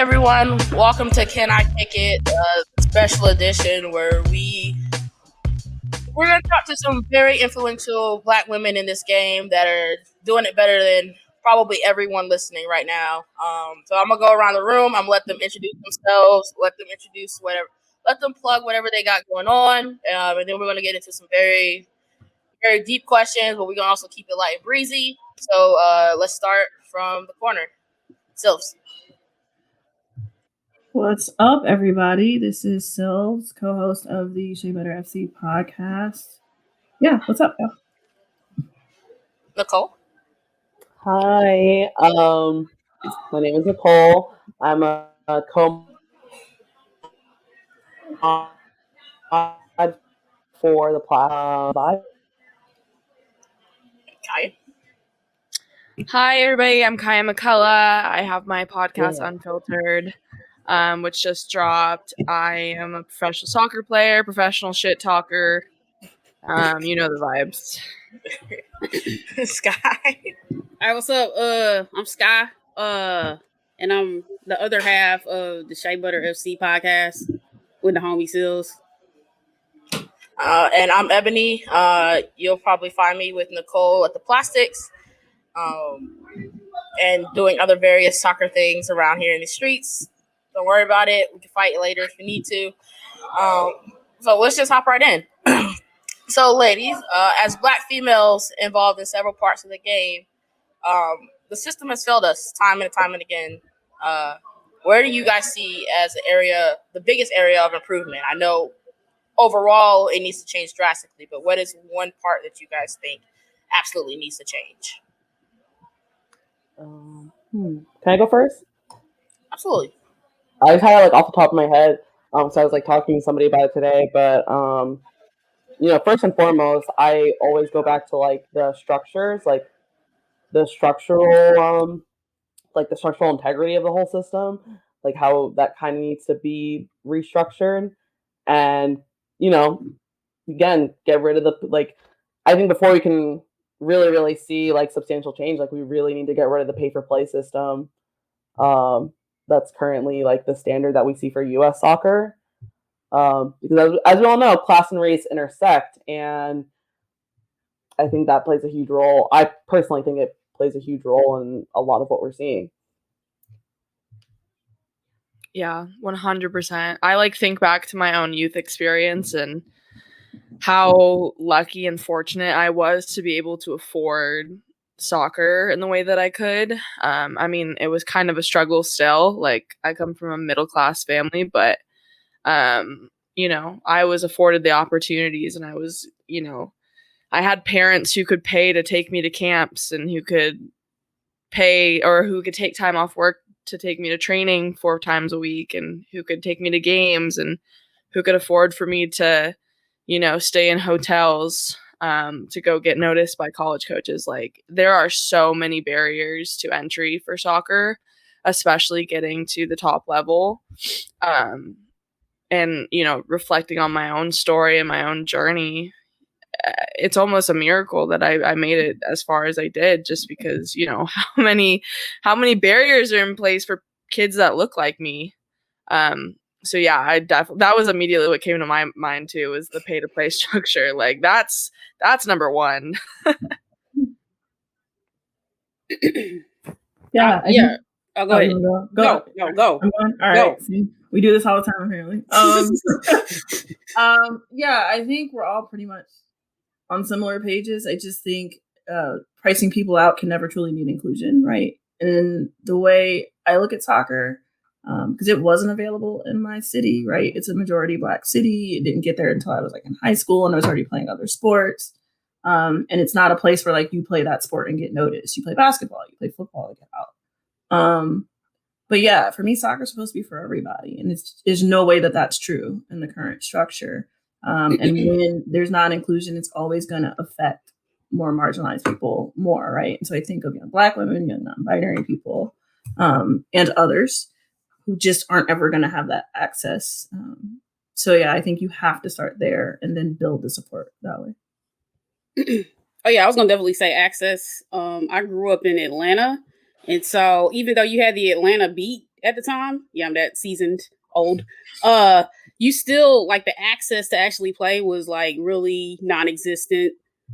everyone, welcome to Can I Kick It, special edition where we're gonna talk to some very influential Black women in this game that are doing it better than probably everyone listening right now. So I'm gonna go around the room. I'm gonna let them introduce themselves, let them plug whatever they got going on, and then we're gonna get into some very very deep questions, but we're gonna also keep it light and breezy. So let's start from the corner. Sylphs. What's up, everybody? This is Sylphs, co-host of the Shea Butter FC podcast. Yeah, what's up, y'all? Nicole. Hi, my name is Nicole. I'm a co-mod for the platform. Kaya. Hi, everybody. I'm Kaya McCullough. I have my podcast Unfiltered, which just dropped. I am a professional soccer player, professional shit talker. You know the vibes. Sky. All right, what's up? I'm Sky. And I'm the other half of the Shea Butter FC podcast with the homie Sills. And I'm Ebony. You'll probably find me with Nicole at the Plastics, and doing other various soccer things around here in the streets. Don't worry about it. We can fight later if we need to. So let's just hop right in. So, ladies, as Black females involved in several parts of the game, the system has failed us time and time and again. Where do you guys see as the biggest area of improvement? I know overall it needs to change drastically, but what is one part that you guys think absolutely needs to change? Can I go first? Absolutely. I just had it off the top of my head. So I was talking to somebody about it today, but first and foremost, I always go back to the structures, the structural the structural integrity of the whole system, how that kind of needs to be restructured, and again, get rid of the I think before we can really see substantial change, we really need to get rid of the pay for play system. That's currently the standard that we see for U.S. soccer, because as we all know, class and race intersect, and I think that plays a huge role. I personally think it plays a huge role in a lot of what we're seeing. Yeah, 100%. I think back to my own youth experience and how lucky and fortunate I was to be able to afford soccer in the way that I could. I mean, it was kind of a struggle still. I come from a middle class family, but I was afforded the opportunities, and I was, I had parents who could pay to take me to camps, and who could pay or who could take time off work to take me to training 4 times a week, and who could take me to games, and who could afford for me to, stay in hotels to go get noticed by college coaches. There are so many barriers to entry for soccer, especially getting to the top level. And, reflecting on my own story and my own journey, it's almost a miracle that I made it as far as I did, just because, how many barriers are in place for kids that look like me. So yeah, that was immediately what came to my mind too, was the pay to play structure. That's number one. Yeah. Oh, go ahead. Go. All right. See, we do this all the time, apparently. Yeah, I think we're all pretty much on similar pages. I just think pricing people out can never truly mean inclusion, right? And the way I look at soccer, because it wasn't available in my city, right? It's a majority Black city. It didn't get there until I was in high school, and I was already playing other sports. And it's not a place where you play that sport and get noticed. You play basketball, you play football and get out. But yeah, for me, soccer is supposed to be for everybody, and there's no way that that's true in the current structure. And when there's not inclusion, it's always going to affect more marginalized people more, right? And so I think of young Black women, young non-binary people, and others who just aren't ever going to have that access. So yeah, I think you have to start there and then build the support that way. Oh yeah, I was gonna definitely say access. I grew up in Atlanta, and so even though you had the Atlanta beat at the time. Yeah, I'm that seasoned old. You still like the access to actually play was like really non-existent.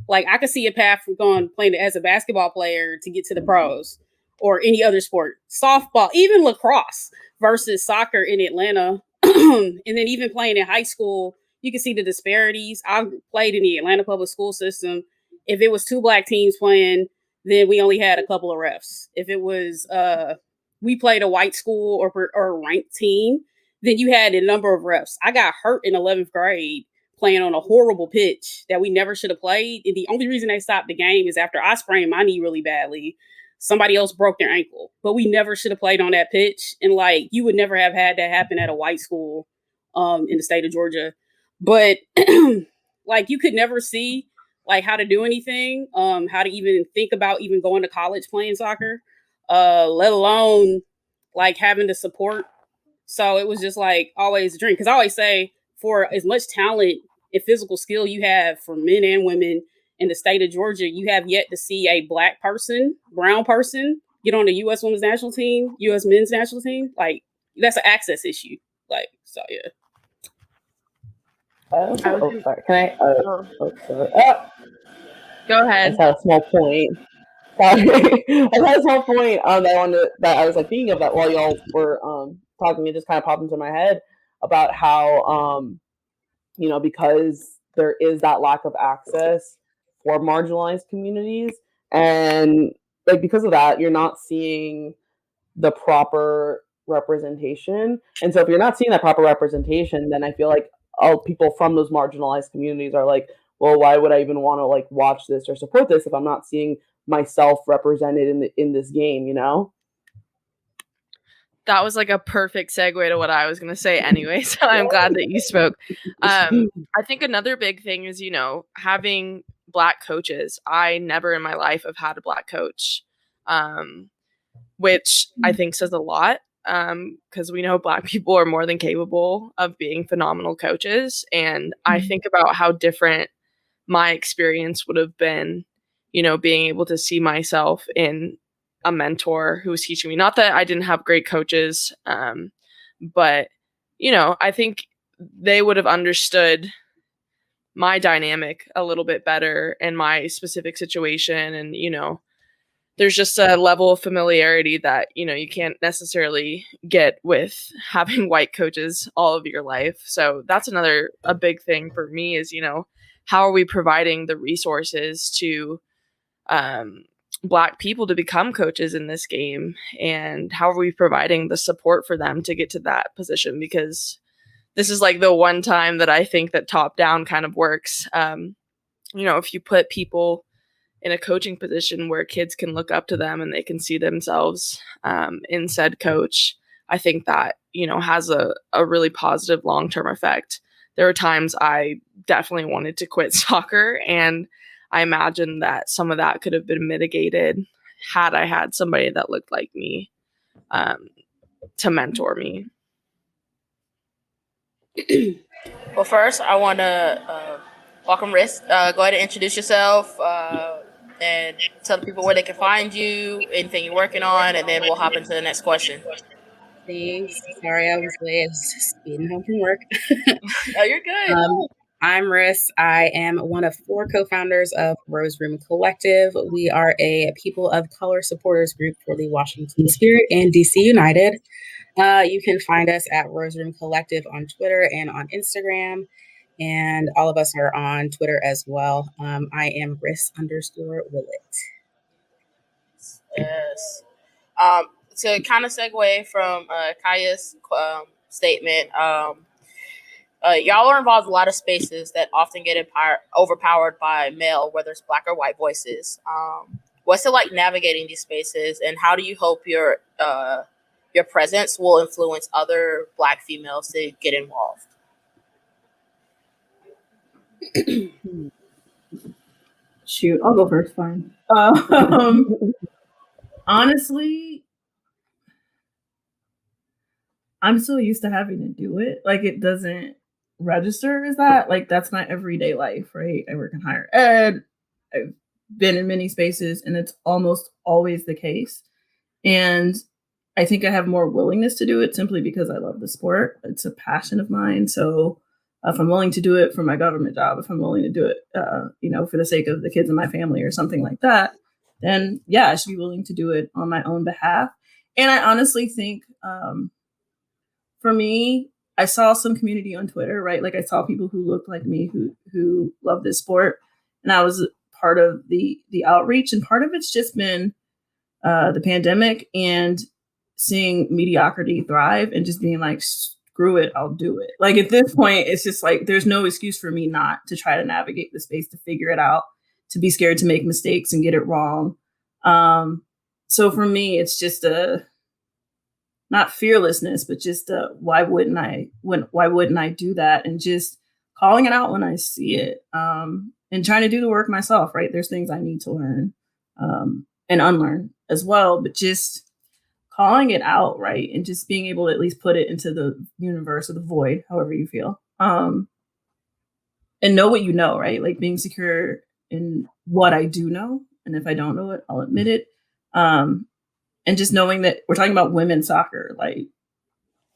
Like I could see a path for going playing as a basketball player to get to the pros or any other sport, softball, even lacrosse versus soccer in Atlanta. And then even playing in high school, you can see the disparities. I played in the Atlanta public school system. If it was two black teams playing, then we only had a couple of refs. If it was we played a white school or a ranked team, then you had a number of refs. I got hurt in 11th grade playing on a horrible pitch that we never should have played. And the only reason they stopped the game is after I sprained my knee really badly. Somebody else broke their ankle, but we never should have played on that pitch. And like, you would never have had that happen at a white school in the state of Georgia. But like, you could never see like how to do anything, how to even think about even going to college playing soccer, let alone like having the support. So it was just like always a dream. Because I always say, for as much talent and physical skill you have for men and women in the state of Georgia, you have yet to see a black person, brown person get on the U.S. women's national team, U.S. men's national team. Like, that's an access issue. Like, so yeah. Sorry. Can I? Sorry. Go I ahead. just had a small point. Sorry. I had a small point that I was like thinking of that while y'all were talking. It just kind of popped into my head about how because there is that lack of access for marginalized communities, and like because of that, you're not seeing the proper representation. And so if you're not seeing that proper representation, then I feel like people from those marginalized communities are like, well, why would I even want to like watch this or support this if I'm not seeing myself represented in this game, That was like a perfect segue to what I was going to say anyway. So I'm glad that you spoke. I think another big thing is, having black coaches. I never in my life have had a black coach, which I think says a lot, because we know black people are more than capable of being phenomenal coaches. And I think about how different my experience would have been, being able to see myself in a mentor who was teaching me. Not that I didn't have great coaches, but I think they would have understood my dynamic a little bit better and my specific situation. And there's just a level of familiarity that you can't necessarily get with having white coaches all of your life. So that's a big thing for me is how are we providing the resources to Black people to become coaches in this game, and how are we providing the support for them to get to that position? Because this is like the one time that I think that top down kind of works. If you put people in a coaching position where kids can look up to them and they can see themselves in said coach, I think that has a really positive long-term effect. There were times I definitely wanted to quit soccer, and I imagine that some of that could have been mitigated had I had somebody that looked like me to mentor me. Well, first, I want to welcome Riss. Go ahead and introduce yourself and tell people where they can find you, anything you're working on, and then we'll hop into the next question. Thanks. Sorry I was late. I was just speeding home from work. Oh, you're good. I'm Riss. I am one of 4 co-founders of Rose Room Collective. We are a people of color supporters group for the Washington Spirit and DC United. You can find us at Rose Room Collective on Twitter and on Instagram. And all of us are on Twitter as well. I am Riss_Willett. Yes. To kind of segue from Kaya's statement, y'all are involved in a lot of spaces that often get overpowered by male, whether it's Black or white voices. What's it like navigating these spaces, and how do you hope your presence will influence other Black females to get involved? Shoot, I'll go first. Fine. Honestly, I'm so used to having to do it. Like, it doesn't register as that. Like, that's my everyday life, right? I work in higher ed. I've been in many spaces, and it's almost always the case. And I think I have more willingness to do it simply because I love the sport. It's a passion of mine. So if I'm willing to do it for my government job, if I'm willing to do it, for the sake of the kids in my family or something like that, then yeah, I should be willing to do it on my own behalf. And I honestly think, for me, I saw some community on Twitter, right? Like I saw people who looked like me who love this sport, and I was part of the outreach. And part of it's just been the pandemic and seeing mediocrity thrive and just being like, screw it, I'll do it. Like at this point, it's just like there's no excuse for me not to try to navigate the space, to figure it out, to be scared to make mistakes and get it wrong. So for me, it's just not fearlessness, but just why wouldn't I do that, and just calling it out when I see it, and trying to do the work myself. Right, there's things I need to learn and unlearn as well, but just calling it out, right, and just being able to at least put it into the universe or the void, however you feel, and know what you know, right, like being secure in what I do know, and if I don't know it, I'll admit it. And just knowing that we're talking about women's soccer, like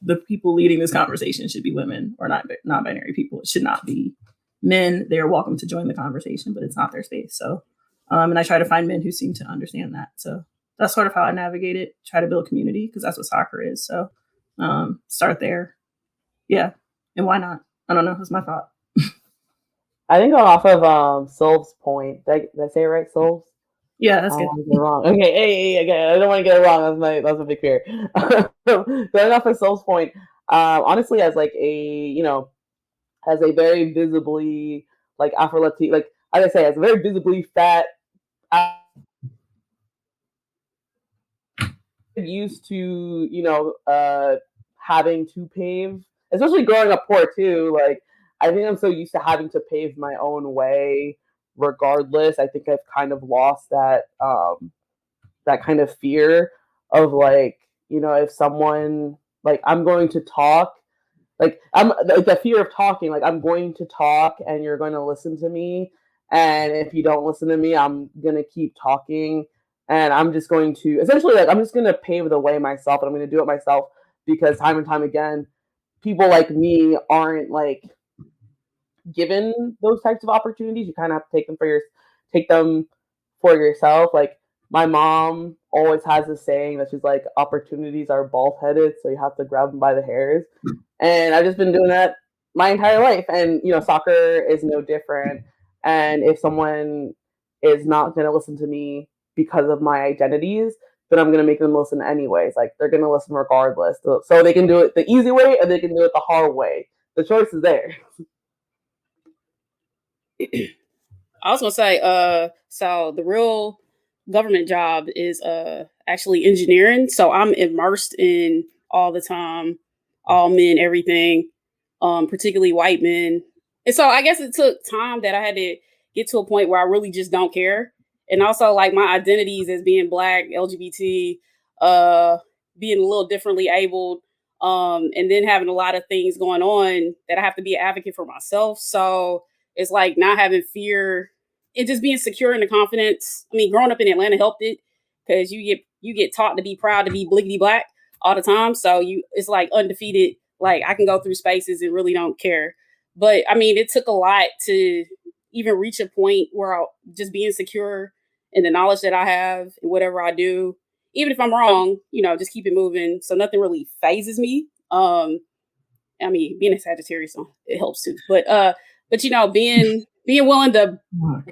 the people leading this conversation should be women or not non-binary people. It should not be men. They are welcome to join the conversation, but it's not their space. So, and I try to find men who seem to understand that. So that's sort of how I navigate it. Try to build community because that's what soccer is. So start there. Yeah. And why not? I don't know. That's my thought. I think going off of Sylv's point, did I say it right, Sylv? Yeah, that's I good. don't want to get it wrong. Okay, hey, I don't want to get it wrong. That's a big fear. Going off of Sylv's point, honestly, as like as a very visibly like Afro-Latina, like as I say, as a very visibly fat, used to having to pave, especially growing up poor too. Like I think I'm so used to having to pave my own way regardless. I think I've kind of lost that kind of fear of like, if someone, like I'm going to talk, like I'm like the fear of talking, like I'm going to talk and you're going to listen to me, and if you don't listen to me, I'm going to keep talking, and I'm just going to essentially, like I'm just going to pave the way myself, and I'm going to do it myself because time and time again people like me aren't like given those types of opportunities. You kind of have to take them for yourself. Like my mom always has this saying that she's like, opportunities are bald headed, so you have to grab them by the hairs. And I've just been doing that my entire life. And soccer is no different. And if someone is not going to listen to me because of my identities, then I'm going to make them listen anyways. Like they're going to listen regardless. So they can do it the easy way and they can do it the hard way. The choice is there. I was gonna say, so the real government job is actually engineering. So I'm immersed in all the time, all men, everything, particularly white men. And so I guess it took time that I had to get to a point where I really just don't care. And also like my identities as being black, LGBT, being a little differently abled, and then having a lot of things going on that I have to be an advocate for myself. So it's like not having fear and just being secure in the confidence. I mean, growing up in Atlanta helped it because you get taught to be proud to be bliggity black all the time. So it's like undefeated. Like I can go through spaces and really don't care. But I mean, it took a lot to even reach a point where I'll just being secure in the knowledge that I have and whatever I do, even if I'm wrong, just keep it moving. So nothing really phases me. I mean, being a Sagittarius, it helps too. But being willing to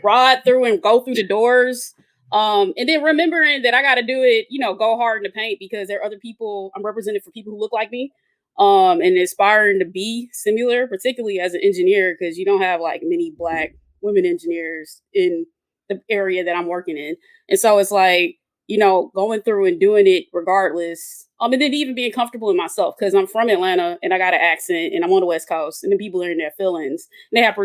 ride through and go through the doors, and then remembering that I got to do it, go hard in the paint because there are other people. I'm represented for people who look like me, and aspiring to be similar, particularly as an engineer, because you don't have like many Black women engineers in the area that I'm working in, and so it's like going through and doing it regardless. And then even being comfortable in myself because I'm from Atlanta and I got an accent and I'm on the West Coast and then people are in their feelings. And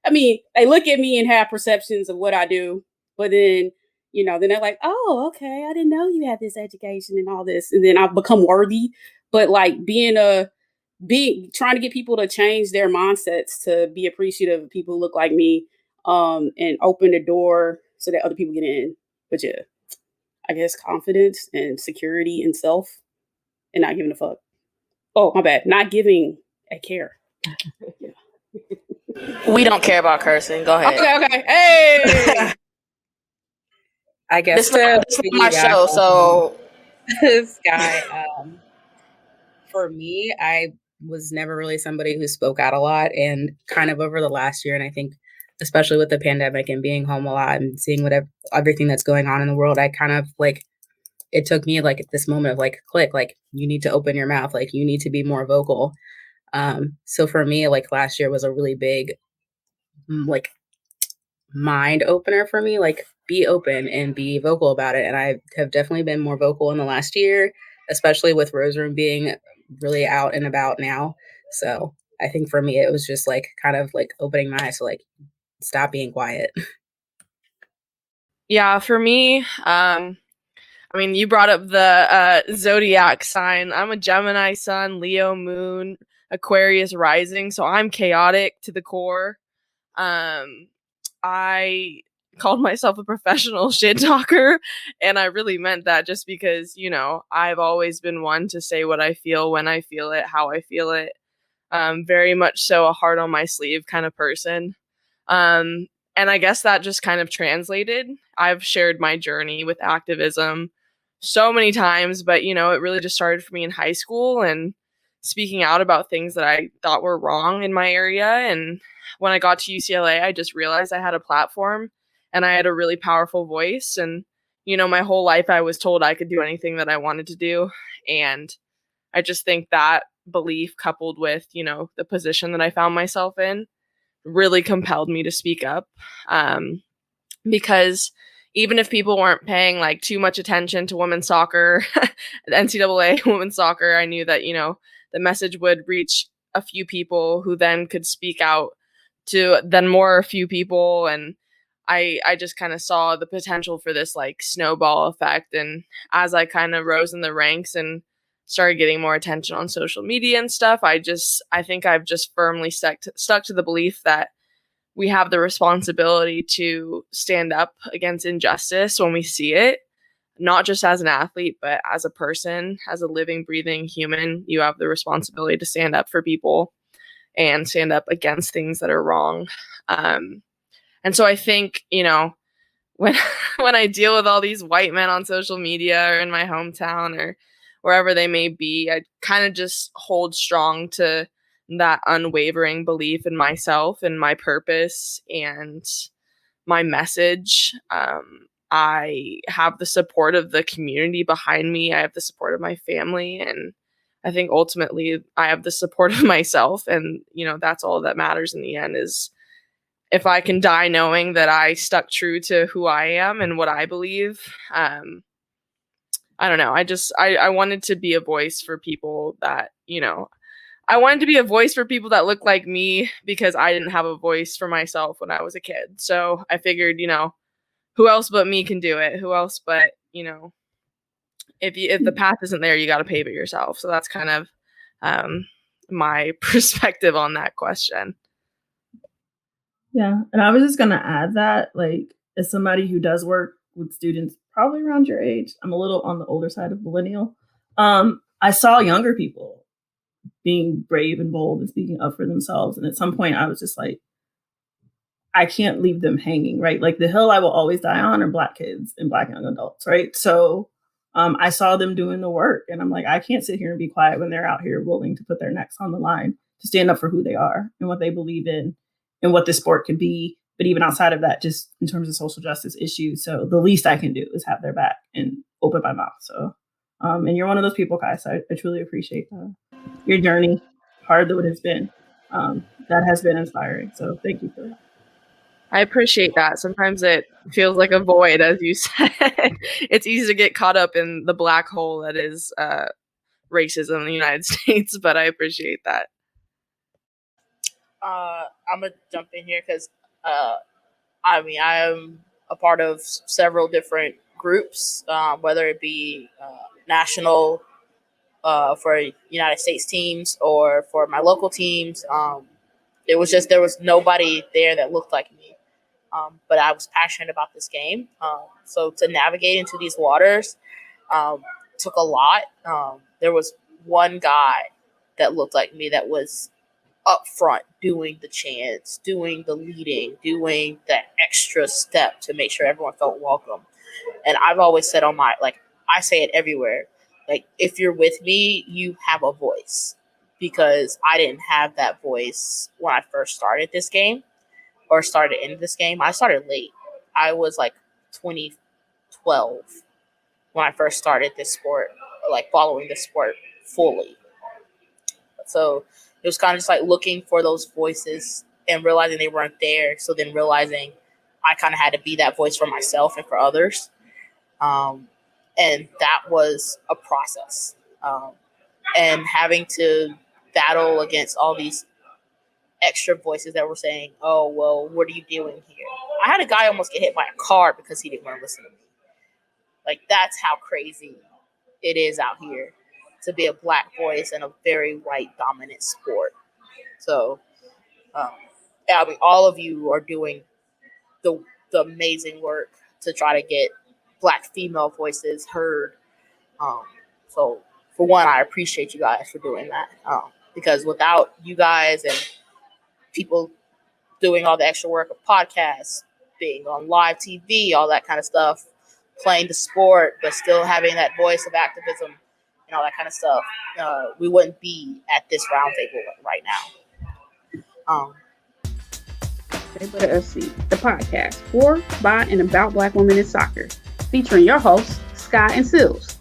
they look at me and have perceptions of what I do, but then, then they're like, oh, okay, I didn't know you had this education and all this. And then I've become worthy. But like trying to get people to change their mindsets to be appreciative of people who look like me, and open the door so that other people get in. But yeah. I guess confidence and security in self. and not giving a fuck. Oh, my bad. Not giving a care. We don't care about cursing. Go ahead. Okay. Hey! I guess This is my show, so this guy, for me, I was never really somebody who spoke out a lot, and kind of over the last year, and I think especially with the pandemic and being home a lot and seeing everything that's going on in the world, I kind of it took me at this moment of click, you need to open your mouth, you need to be more vocal. So for me, last year was a really big mind opener for me, be open and be vocal about it. And I have definitely been more vocal in the last year, especially with Rose Room being really out and about now. So I think for me, it was just kind of opening my eyes to stop being quiet. Yeah, for me, you brought up the zodiac sign. I'm a Gemini sun, Leo moon, Aquarius rising, so I'm chaotic to the core. I called myself a professional shit talker, and I really meant that, just because, I've always been one to say what I feel, when I feel it, how I feel it. Very much so a heart on my sleeve kind of person. And I guess that just kind of translated. I've shared my journey with activism so many times, but it really just started for me in high school and speaking out about things that I thought were wrong in my area. And when I got to UCLA, I just realized I had a platform and I had a really powerful voice. And, my whole life I was told I could do anything that I wanted to do. And I just think that belief, coupled with, the position that I found myself in, really compelled me to speak up. Because even if people weren't paying too much attention to women's soccer, NCAA women's soccer, I knew that, the message would reach a few people who then could speak out to then more a few people. And I just kind of saw the potential for this snowball effect. And as I kind of rose in the ranks and started getting more attention on social media and stuff, I think I've just firmly stuck to the belief that we have the responsibility to stand up against injustice when we see it, not just as an athlete, but as a person, as a living, breathing human. You have the responsibility to stand up for people and stand up against things that are wrong. And so I think, when when I deal with all these white men on social media or in my hometown or wherever they may be, I kind of just hold strong to that unwavering belief in myself and my purpose and my message. I have the support of the community behind me. I have the support of my family. And I think ultimately I have the support of myself. And, that's all that matters in the end, is if I can die knowing that I stuck true to who I am and what I believe. I don't know. I wanted to be a voice for people that, I wanted to be a voice for people that look like me, because I didn't have a voice for myself when I was a kid. So I figured, who else but me can do it? Who else but, if the path isn't there, you got to pave it yourself. So that's kind of my perspective on that question. Yeah. And I was just going to add that, as somebody who does work with students probably around your age, I'm a little on the older side of millennial. I saw younger people being brave and bold and speaking up for themselves. And at some point I was just I can't leave them hanging, right? The hill I will always die on are Black kids and Black young adults, right? So I saw them doing the work, and I'm I can't sit here and be quiet when they're out here willing to put their necks on the line to stand up for who they are and what they believe in and what this sport can be. But even outside of that, just in terms of social justice issues. So the least I can do is have their back and open my mouth. So, and you're one of those people, Kai. So I truly appreciate your journey, hard though it has been. That has been inspiring. So thank you for that. I appreciate that. Sometimes it feels like a void, as you said. It's easy to get caught up in the black hole that is racism in the United States, but I appreciate that. I'm going to jump in here because, I am a part of several different groups, whether it be national for United States teams or for my local teams. There was nobody there that looked like me. But I was passionate about this game. So to navigate into these waters took a lot. There was one guy that looked like me that was up front doing the chants, doing the leading, doing that extra step to make sure everyone felt welcome. And I've always said on my, like, I say it everywhere, like, if you're with me, you have a voice. Because I didn't have that voice when I first started this game or started in this game. I started late. I was like 2012 when I first started this sport, like following this sport fully. So it was kind of just like looking for those voices and realizing they weren't there. So then realizing I kind of had to be that voice for myself and for others. And that was a process. And having to battle against all these extra voices that were saying, oh, well, what are you doing here? I had a guy almost get hit by a car because he didn't want to listen to me. Like, that's how crazy it is out here to be a black voice in a very white dominant sport. So, I mean, all of you are doing the amazing work to try to get black female voices heard. So, for one, I appreciate you guys for doing that. Because without you guys and people doing all the extra work of podcasts, being on live TV, all that kind of stuff, playing the sport, but still having that voice of activism and all that kind of stuff, we wouldn't be at this roundtable right now. Shea Butter FC, the podcast for, by, and about Black women in soccer, featuring your hosts, Sky and Sills.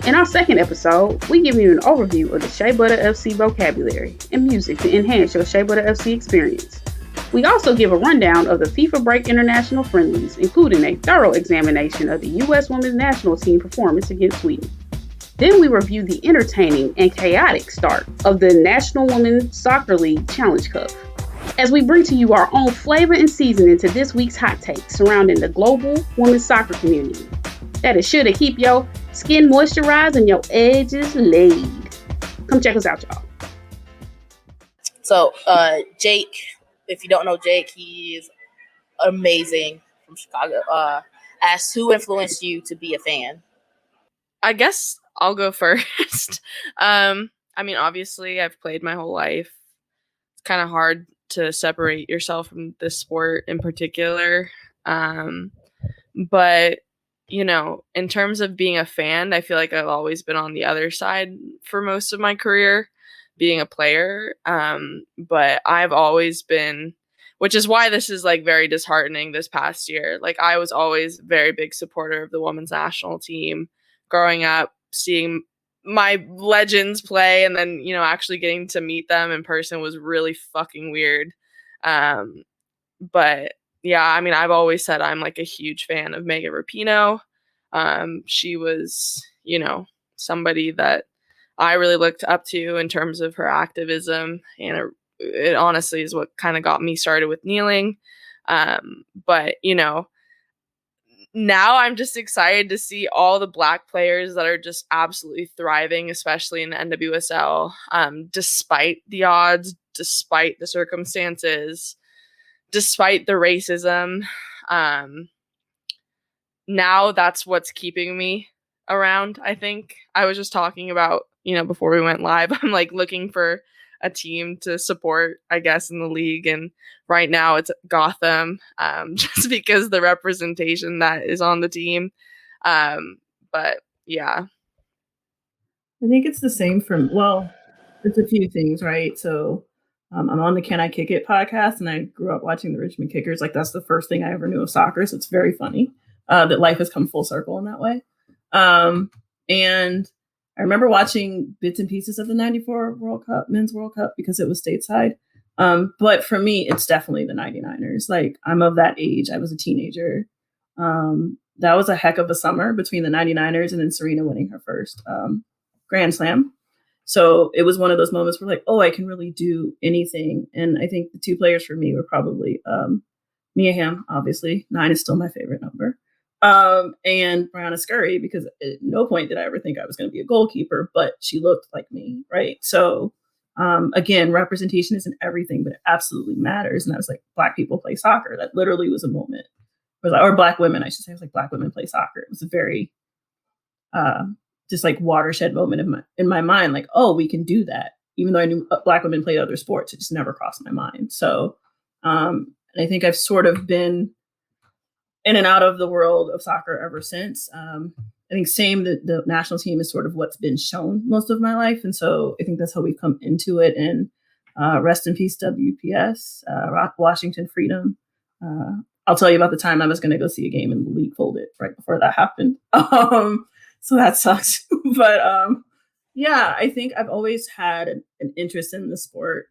In our second episode, we give you an overview of the Shea Butter FC vocabulary and music to enhance your Shea Butter FC experience. We also give a rundown of the FIFA Break International friendlies, including a thorough examination of the U.S. Women's National Team performance against Sweden. Then we review the entertaining and chaotic start of the National Women's Soccer League Challenge Cup, as we bring to you our own flavor and seasoning to this week's hot takes surrounding the global women's soccer community. That is sure to keep your skin moisturized and your edges laid. Come check us out, y'all. So, Jake, if you don't know Jake, he is amazing from Chicago. Asked who influenced you to be a fan? I guess I'll go first. I mean, obviously, I've played my whole life. It's kind of hard to separate yourself from this sport in particular. But, you know, in terms of being a fan, I feel like I've always been on the other side for most of my career, being a player. But I've always been, which is why this is like very disheartening this past year. Like, I was always a very big supporter of the women's national team growing up, seeing my legends play, and then, you know, actually getting to meet them in person was really fucking weird. But yeah, I mean, I've always said I'm like a huge fan of Megan Rapinoe. She was, you know, somebody that I really looked up to in terms of her activism, and it honestly is what kind of got me started with kneeling. But, you know, now I'm just excited to see all the black players that are just absolutely thriving, especially in the NWSL, despite the odds, despite the circumstances, despite the racism. Now that's what's keeping me around, I think. I was just talking about, you know, before we went live, I'm like looking for a team to support, I guess, in the league. And right now it's Gotham, just because the representation that is on the team. But yeah. I think it's the same from, well, it's a few things, right? So I'm on the Can I Kick It podcast, and I grew up watching the Richmond Kickers. Like, that's the first thing I ever knew of soccer. So it's very funny that life has come full circle in that way. And I remember watching bits and pieces of the 94 World Cup, Men's World Cup, because it was stateside. But for me, it's definitely the 99ers. Like, I'm of that age. I was a teenager. That was a heck of a summer between the 99ers and then Serena winning her first Grand Slam. So it was one of those moments where, like, oh, I can really do anything. And I think the two players for me were probably Mia Hamm, obviously. 9 is still my favorite number. And Brianna Scurry, because at no point did I ever think I was going to be a goalkeeper, but she looked like me, right? So again, representation isn't everything, but it absolutely matters. And I was like, Black people play soccer. That literally was a moment. Or Black women, I should say. I was like, Black women play soccer. It was a very just like watershed moment in my mind, like, oh, we can do that. Even though I knew Black women played other sports, it just never crossed my mind. So, and I think I've sort of been in and out of the world of soccer ever since. I think the national team is sort of what's been shown most of my life. And so I think that's how we come into it. And rest in peace, WPS, Washington Freedom. I'll tell you about the time I was going to go see a game and the league folded right before that happened. So that sucks. But yeah, I think I've always had an interest in the sport.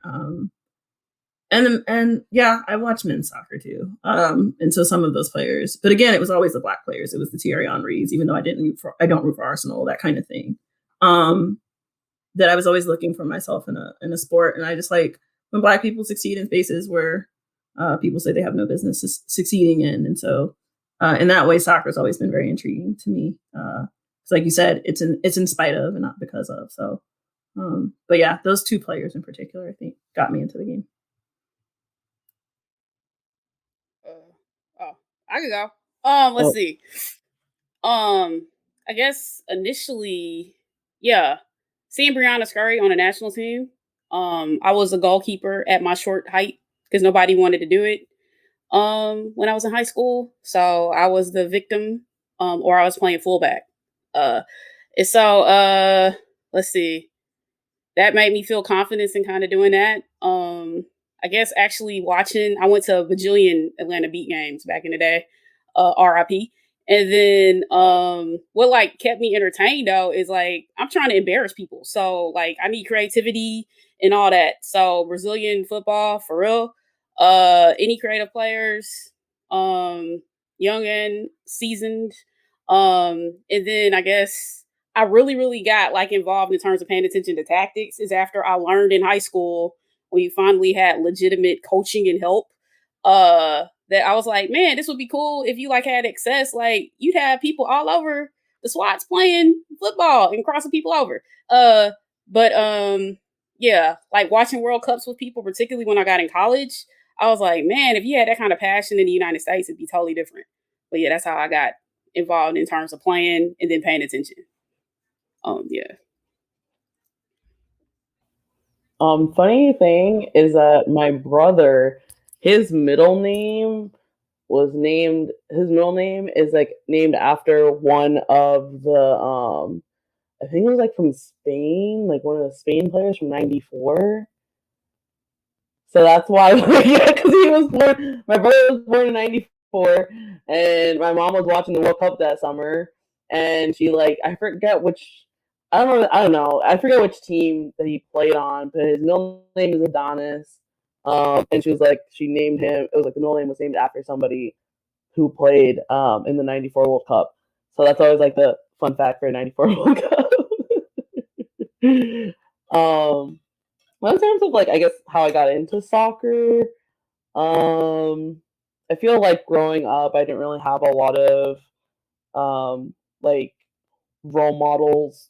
And yeah, I watch men's soccer too. And so some of those players, but again, it was always the Black players. It was the Thierry Henrys, even though I don't root for Arsenal, that kind of thing. That I was always looking for myself in a sport. And I just like when Black people succeed in spaces where people say they have no business succeeding in. And so in that way, soccer has always been very intriguing to me. It's like you said, it's in spite of and not because of. So, but yeah, those two players in particular, I think, got me into the game. I could go. Let's see. I guess initially, yeah, seeing Brianna Scurry on a national team. I was a goalkeeper at my short height because nobody wanted to do it. When I was in high school, so I was the victim. Or I was playing fullback. And so let's see. That made me feel confidence in kind of doing that. I guess actually I went to a bajillion Atlanta Beat games back in the day, RIP. And then what like kept me entertained though is like I'm trying to embarrass people. So like I need creativity and all that. So Brazilian football for real. Any creative players, young and seasoned. And then I guess I really, really got like involved in terms of paying attention to tactics is after I learned in high school when you finally had legitimate coaching and help. That I was like, man, this would be cool if you like had access. Like you'd have people all over the SWATs playing football and crossing people over. But yeah, like watching World Cups with people, particularly when I got in college, I was like, man, if you had that kind of passion in the United States, it'd be totally different. But yeah, that's how I got involved in terms of playing and then paying attention. Yeah. Funny thing is that my brother, his middle name is like named after one of the I think it was like from Spain, like one of the Spain players from '94. So that's why, yeah, because he was born. My brother was born in '94, and my mom was watching the World Cup that summer, and she like I forget which. I don't know. I forget which team that he played on, but his middle name is Adonis. And she was like, she named him. It was like the middle name was named after somebody who played in the '94 World Cup. So that's always like the fun fact for '94 World Cup. Well, in terms of like, I guess how I got into soccer, I feel like growing up, I didn't really have a lot of like role models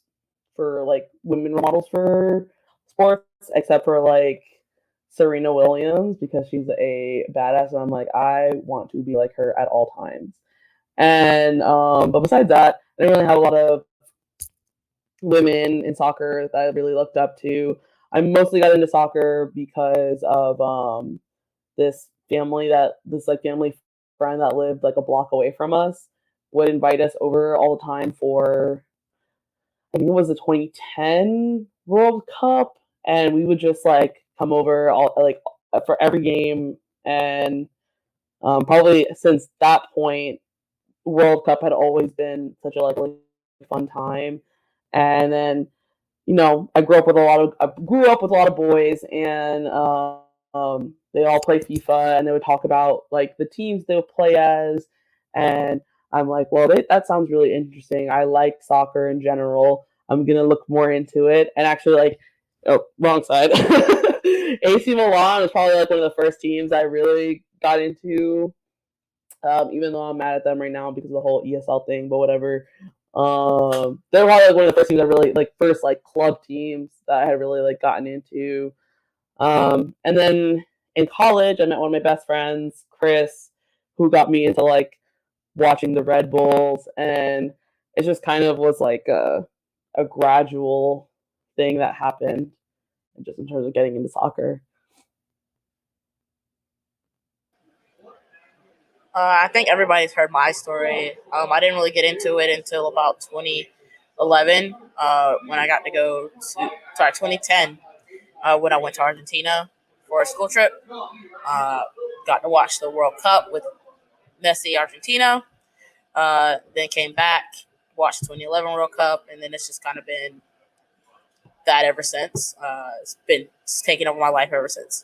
for like women role models for sports, except for like Serena Williams because she's a badass, and I'm like, I want to be like her at all times. And but besides that, I didn't really have a lot of women in soccer that I really looked up to. I mostly got into soccer because of this family friend that lived like a block away from us would invite us over all the time for I think it was the 2010 World Cup, and we would just like come over all like for every game, and probably since that point, World Cup had always been such a like really fun time, and then I grew up with a lot of boys, and they all play FIFA, and they would talk about like the teams they would play as, and I'm like, well, that sounds really interesting. I like soccer in general. I'm gonna look more into it, and actually, like, oh, wrong side. AC Milan was probably like one of the first teams I really got into. Even though I'm mad at them right now because of the whole ESL thing, but whatever. They're probably like one of the first teams I really like, first like club teams that I had really like gotten into. And then in college, I met one of my best friends, Chris, who got me into like watching the Red Bulls, and it just kind of was like a gradual thing that happened, just in terms of getting into soccer. I think everybody's heard my story. I didn't really get into it until about 2011 when I got to go to, 2010 when I went to Argentina for a school trip. Got to watch the World Cup with Messi, Argentina. Then came back, watched the 2011 World Cup, and then it's just kind of been that ever since. It's taken over my life ever since.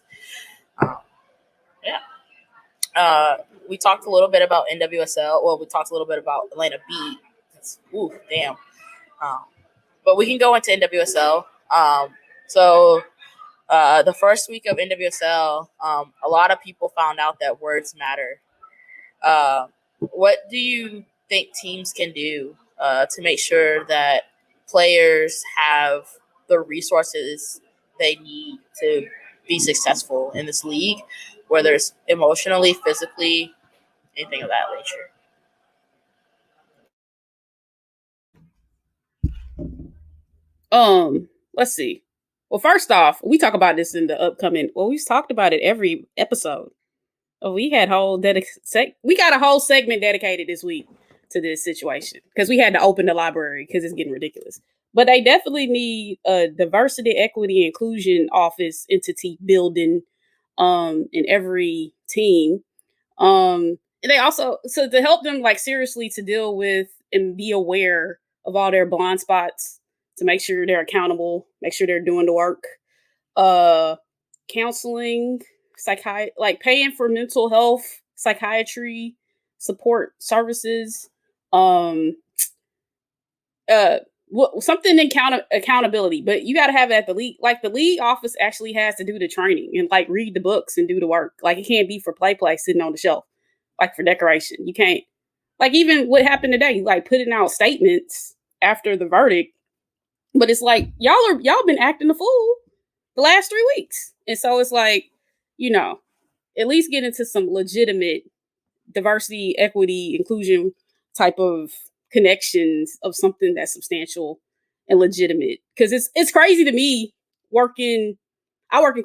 Yeah. We talked a little bit about NWSL. Well, we talked a little bit about Atlanta Beat. Ooh, damn. But we can go into NWSL. So the first week of NWSL, a lot of people found out that words matter. What do you think teams can do to make sure that players have the resources they need to be successful in this league, whether it's emotionally, physically, anything of that nature? Let's see. Well, first off, we talk about this in the upcoming. Well, we've talked about it every episode. Oh, we got a whole segment dedicated this week to this situation because we had to open the library because it's getting ridiculous. But they definitely need a diversity, equity, inclusion office entity building in every team. And they also, so to help them like seriously to deal with and be aware of all their blind spots, to make sure they're accountable, make sure they're doing the work. Counseling, like paying for mental health, psychiatry, support services, something in accountability. But you got to have it at the league. Like the league office actually has to do the training and like read the books and do the work. Like it can't be for play sitting on the shelf, like for decoration. You can't. Like even what happened today, like putting out statements after the verdict. But it's like y'all been acting a fool the last 3 weeks. And so it's like, at least get into some legitimate diversity, equity, inclusion type of connections of something that's substantial and legitimate. Because it's crazy to me I work in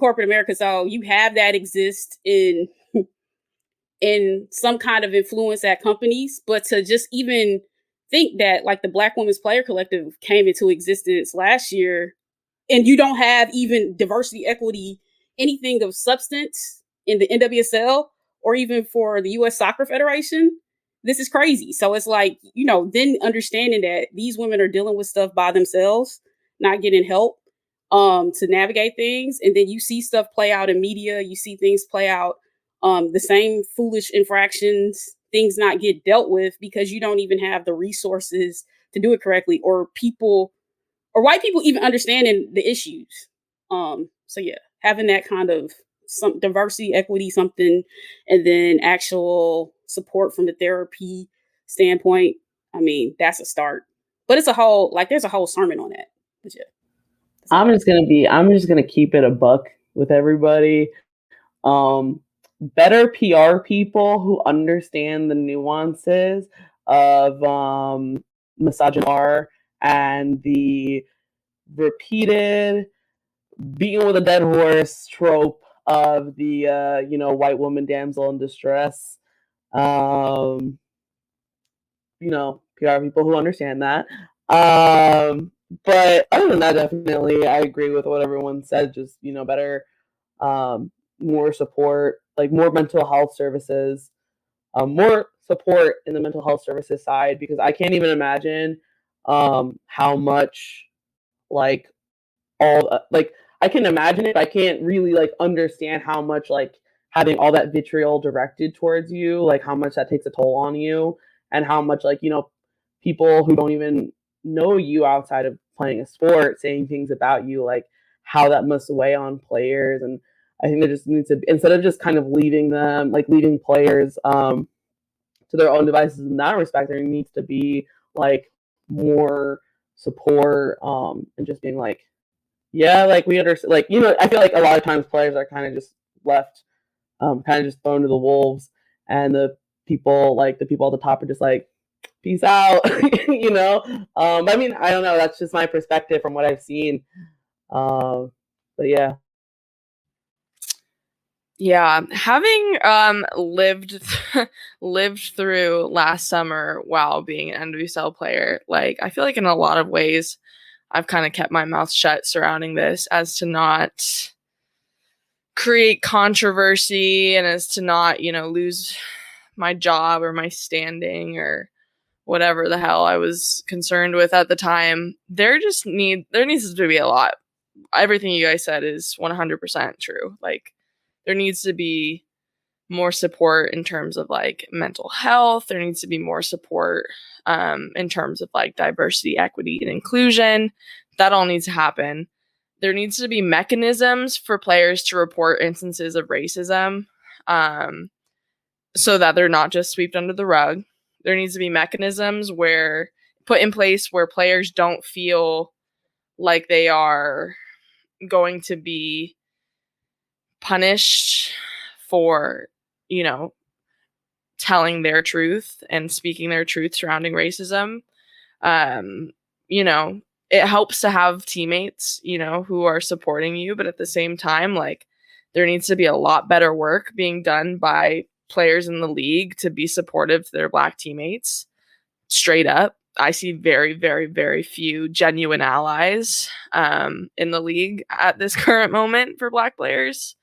corporate America, so you have that exist in some kind of influence at companies, but to just even think that like the Black Women's Player Collective came into existence last year and you don't have even diversity, equity, anything of substance in the NWSL or even for the US Soccer Federation, this is crazy. So it's like, then understanding that these women are dealing with stuff by themselves, not getting help to navigate things. And then you see stuff play out in media, you see things play out, the same foolish infractions, things not get dealt with because you don't even have the resources to do it correctly or white people even understanding the issues. So yeah, having that kind of some diversity, equity, something, and then actual support from the therapy standpoint. I mean, that's a start. But it's there's a whole sermon on that. But yeah. I'm just gonna keep it a buck with everybody. Better PR people who understand the nuances of misogyny and the repeated beating with a dead horse trope of the white woman damsel in distress. PR people who understand that. But other than that, definitely I agree with what everyone said. Just better, more support, like more mental health services, more support in the mental health services side, because I can't even imagine how much like I can imagine it, but I can't really like understand how much like having all that vitriol directed towards you, like how much that takes a toll on you, and how much like people who don't even know you outside of playing a sport saying things about you, like how that must weigh on players. And I think there just needs to, instead of just kind of leaving players to their own devices in that respect, there needs to be like more support and just being like, yeah, like we understand, like I feel like a lot of times players are kind of just left, kind of just thrown to the wolves, and the people at the top are just like, peace out. I mean, I don't know. That's just my perspective from what I've seen. But yeah. Yeah, having lived through last summer while being an NWSL player, like I feel like in a lot of ways I've kind of kept my mouth shut surrounding this as to not create controversy and as to not, lose my job or my standing or whatever the hell I was concerned with at the time. There needs to be a lot. Everything you guys said is 100% true. Like there needs to be more support in terms of like mental health. There needs to be more support in terms of like diversity, equity, and inclusion. That all needs to happen. There needs to be mechanisms for players to report instances of racism so that they're not just swept under the rug. There needs to be mechanisms put in place where players don't feel like they are going to be punished for, telling their truth and speaking their truth surrounding racism. Um, it helps to have teammates, who are supporting you, but at the same time, like there needs to be a lot better work being done by players in the league to be supportive to their Black teammates. Straight up, I see very, very, very few genuine allies in the league at this current moment for Black players.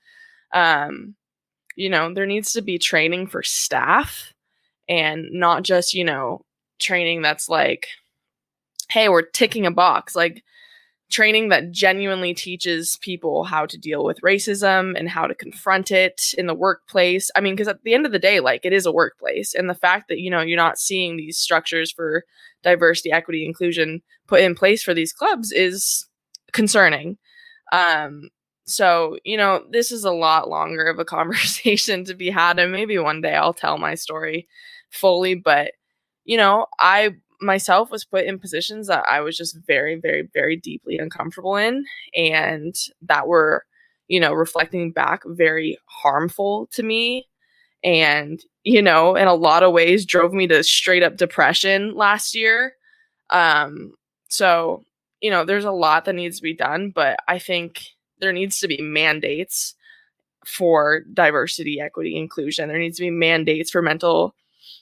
There needs to be training for staff and not just, training that's like, hey, we're ticking a box. Like training that genuinely teaches people how to deal with racism and how to confront it in the workplace. I mean, because at the end of the day, like it is a workplace. And the fact that, you're not seeing these structures for diversity, equity, inclusion put in place for these clubs is concerning. So, this is a lot longer of a conversation to be had. And maybe one day I'll tell my story fully. But, I myself was put in positions that I was just very, very, very deeply uncomfortable in. And that were, reflecting back very harmful to me. And, in a lot of ways drove me to straight up depression last year. So, there's a lot that needs to be done, but I think there needs to be mandates for diversity, equity, inclusion. There needs to be mandates for mental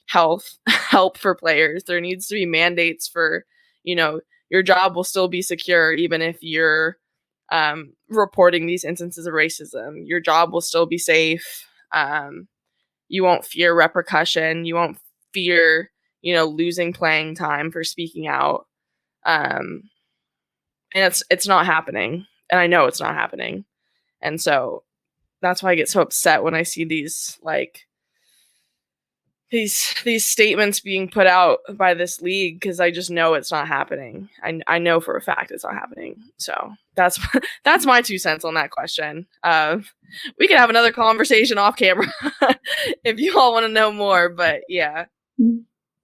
health help for players. There needs to be mandates for, your job will still be secure even if you're reporting these instances of racism. Your job will still be safe. You won't fear repercussion. You won't fear, losing playing time for speaking out. And it's not happening. And I know it's not happening. And so that's why I get so upset when I see these these statements being put out by this league, because I just know it's not happening. I know for a fact it's not happening. So that's my 2 cents on that question. We can have another conversation off camera if you all want to know more. But yeah.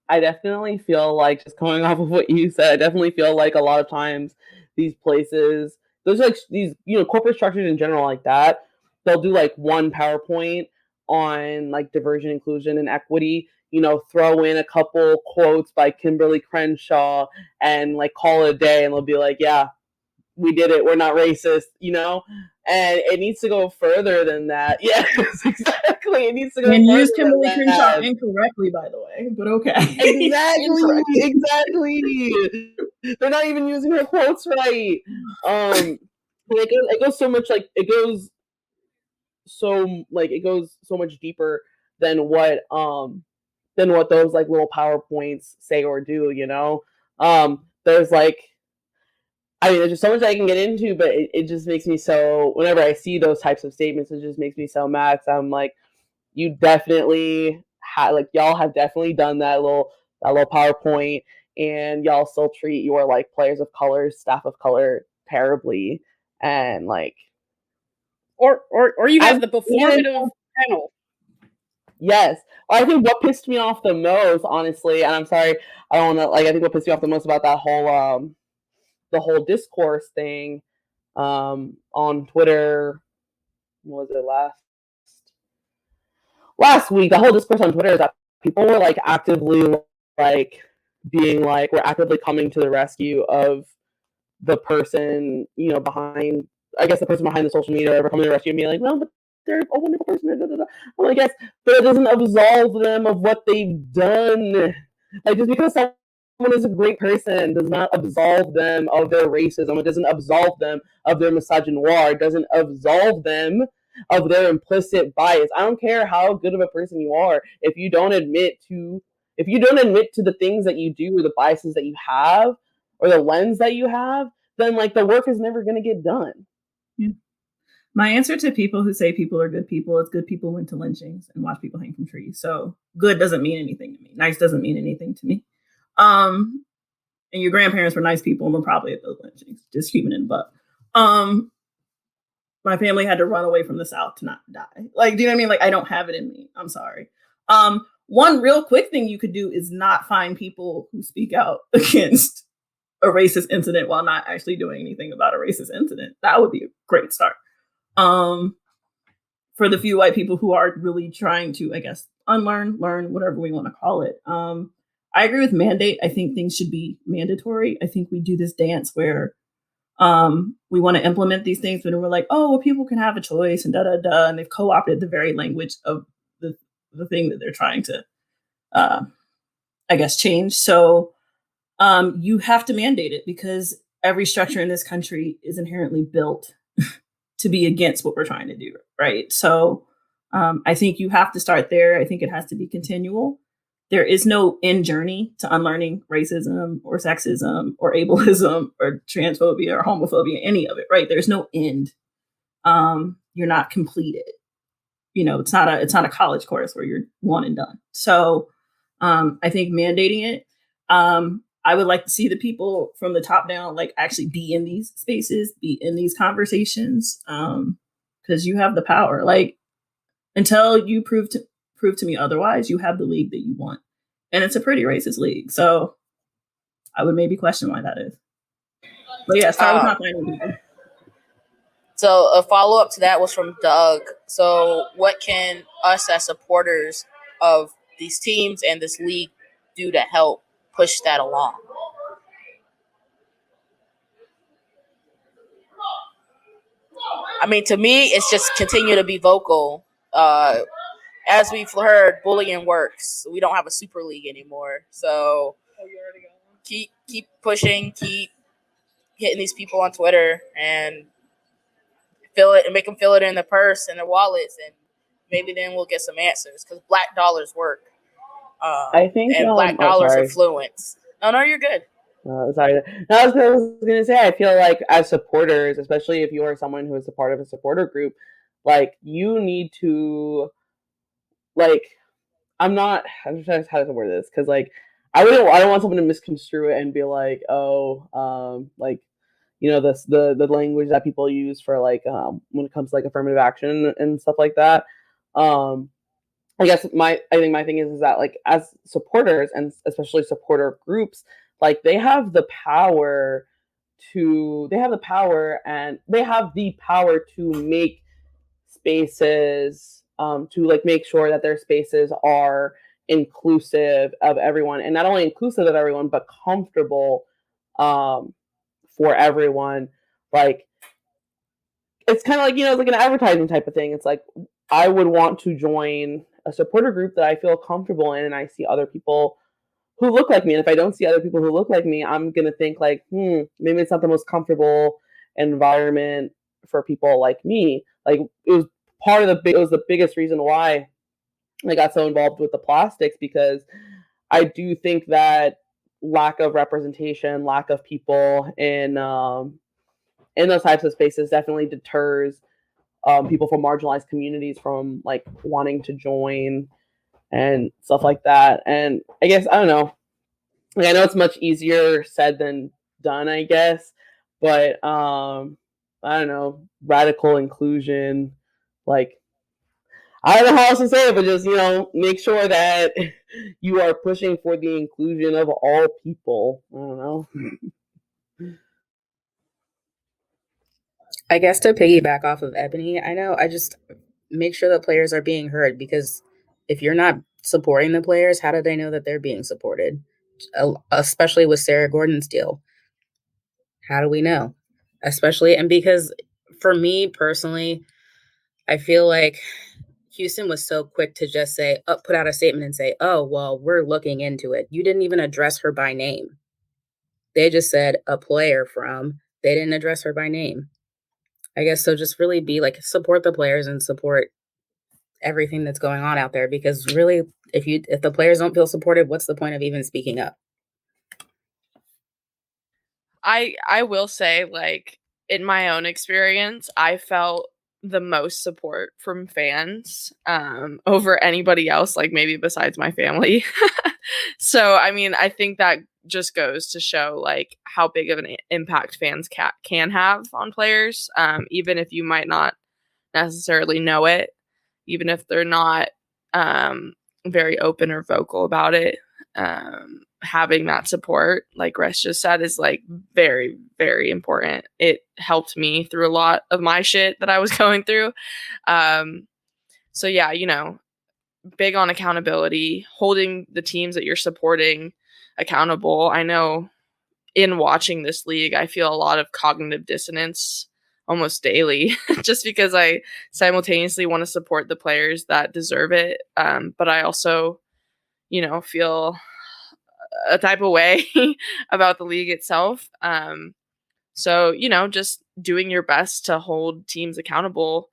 I definitely feel like, just going off of what you said, I definitely feel like a lot of times these places, those like these, corporate structures in general like that, they'll do like one PowerPoint on like diversion, inclusion, and equity, throw in a couple quotes by Kimberly Crenshaw and like call it a day, and they'll be like, yeah, we did it. We're not racist, and it needs to go further than that. Yes, exactly. It needs to go and further use Kimberly than Crenshaw that. incorrectly, by the way, but okay. Exactly. They're not even using her quotes right. It goes so much like it goes so much deeper than what those like little PowerPoints say or do. There's like, I mean, there's just so much I can get into, but it just makes me so, whenever I see those types of statements, it just makes me so mad. So I'm like, you definitely y'all have definitely done that little PowerPoint, and y'all still treat your like players of color, staff of color terribly, and like, or you have the performative panel. Yes, I think what pissed me off the most, honestly, and I'm sorry, I don't want to I think what pissed me off the most about that whole the whole discourse thing on Twitter, what was it, last week, the whole discourse on Twitter is that people were like actively like being like we're actively coming to the rescue of the person, behind, I guess, the person behind the social media, or coming to the rescue and being like, well, but they're a wonderful person. Da, da, da. Well, I guess, but it doesn't absolve them of what they've done. Like, just because someone is a great person does not absolve them of their racism. It doesn't absolve them of their misogynoir. It doesn't absolve them of their implicit bias. I don't care how good of a person you are. If you don't admit to the things that you do or the biases that you have or the lens that you have, then like the work is never going to get done. Yeah. My answer to people who say people are good people is good people went to lynchings and watch people hang from trees. So good doesn't mean anything to me. Nice doesn't mean anything to me. And your grandparents were nice people and were probably at those lynchings, just keeping it in the butt. My family had to run away from the South to not die. Like, do you know what I mean? Like, I don't have it in me. I'm sorry. One real quick thing you could do is not find people who speak out against a racist incident while not actually doing anything about a racist incident. That would be a great start. For the few white people who are really trying to, I guess, unlearn, learn, whatever we want to call it. I agree with mandate. I think things should be mandatory. I think we do this dance where we want to implement these things, but we're like, oh, well, people can have a choice and da-da-da. And they've co-opted the very language of the thing that they're trying to, I guess, change. So you have to mandate it because every structure in this country is inherently built to be against what we're trying to do, right? So I think you have to start there. I think it has to be continual. There is no end journey to unlearning racism or sexism or ableism or transphobia or homophobia, any of it, right? There's no end. You're not completed. It's not a college course where you're one and done. So I think mandating it. I would like to see the people from the top down, like actually be in these spaces, be in these conversations, because you have the power. Like until you prove to me otherwise, you have the league that you want, and it's a pretty racist league. So I would maybe question why that is. But yeah, start with not finding people. So a follow up to that was from Doug. So what can us as supporters of these teams and this league do to help push that along? I mean, to me, it's just continue to be vocal. As we've heard, bullying works. We don't have a super league anymore, so keep pushing, keep hitting these people on Twitter, and feel it and make them feel it in their purse and their wallets, and maybe then we'll get some answers because black dollars work. I think, and black dollars influence. No, you're good. Sorry. No, I was going to say, I feel like as supporters, especially if you are someone who is a part of a supporter group, like you need to, like, I'm just trying to word this because, like, I don't want someone to misconstrue it and be like, oh, like, the language that people use for like when it comes to like affirmative action and stuff like that. I guess I think my thing is that like as supporters and especially supporter groups, like they have the power and they have the power to make spaces to like make sure that their spaces are inclusive of everyone, and not only inclusive of everyone but comfortable for everyone. Like it's kind of like it's like an advertising type of thing. It's like I would want to join a supporter group that I feel comfortable in and I see other people who look like me. And if I don't see other people who look like me, I'm going to think like, maybe it's not the most comfortable environment for people like me. Like it was the biggest reason why I got so involved with the plastics, because I do think that lack of representation, lack of people in those types of spaces definitely deters people from marginalized communities from like wanting to join and stuff like that. And I guess I don't know. Like, I know it's much easier said than done, I guess, but I don't know, radical inclusion, like I don't know how else to say it, but just make sure that you are pushing for the inclusion of all people. I don't know. I guess to piggyback off of Ebony, I just make sure that players are being heard, because if you're not supporting the players, how do they know that they're being supported? Especially with Sarah Gordon's deal. How do we know? Especially, and because for me personally, I feel like Houston was so quick to just say, put out a statement and say, oh, well, we're looking into it. You didn't even address her by name. They just said a player from, they didn't address her by name. I guess so just really be like, support the players and support everything that's going on out there, because really, if the players don't feel supported, what's the point of even speaking up? I will say, like, in my own experience, I felt the most support from fans over anybody else, like maybe besides my family. So, I mean, I think that just goes to show like how big of an impact fans can have on players, even if you might not necessarily know it, even if they're not very open or vocal about it. Having that support, like Ress just said, is like very, very important. It helped me through a lot of my shit that I was going through. So yeah, you know, big on accountability, holding the teams that you're supporting accountable. I know in watching this league, I feel a lot of cognitive dissonance almost daily, just because I simultaneously want to support the players that deserve it. But I also, you know, feel a type of way about the league itself. So, you know, just doing your best to hold teams accountable.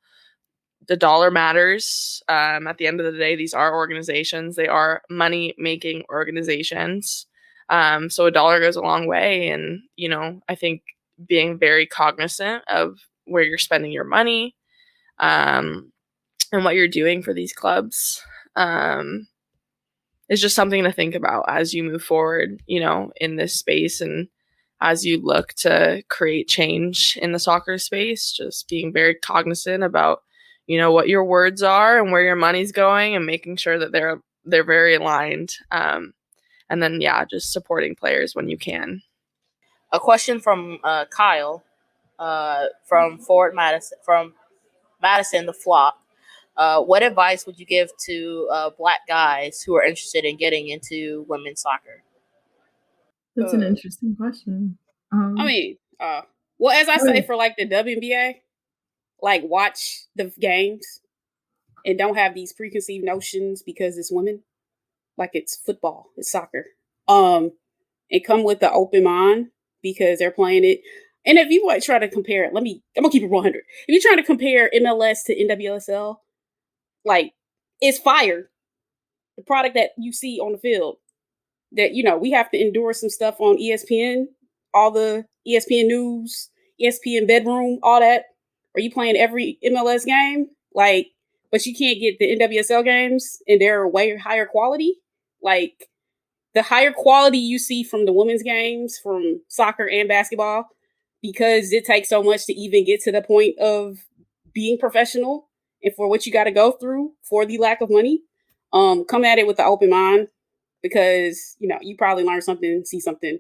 The dollar matters. At the end of the day, these are organizations. They are money-making organizations. So a dollar goes a long way. And, you know, I think being very cognizant of where you're spending your money and what you're doing for these clubs is just something to think about as you move forward, you know, in this space, and as you look to create change in the soccer space, just being very cognizant about, you know, what your words are and where your money's going, and making sure that they're very aligned. And then, yeah, just supporting players when you can. A question from Kyle from Fort Madison, from Madison the Flock. What advice would you give to Black guys who are interested in getting into women's soccer? That's an interesting question. I mean, well, as I say for like the WNBA, like watch the games and don't have these preconceived notions because it's women. Like it's football, it's soccer. And come with the open mind because they're playing it. And if you want to try to compare it, I'm gonna keep it 100. If you're trying to compare MLS to NWSL, like it's fire. The product that you see on the field, that, you know, we have to endure some stuff on ESPN, all the ESPN news, ESPN bedroom, all that. Are you playing every MLS game? Like, but you can't get the NWSL games and they're way higher quality. Like the higher quality you see from the women's games, from soccer and basketball, because it takes so much to even get to the point of being professional, and for what you got to go through for the lack of money. Come at it with an open mind, because, you know, you probably learn something, see something.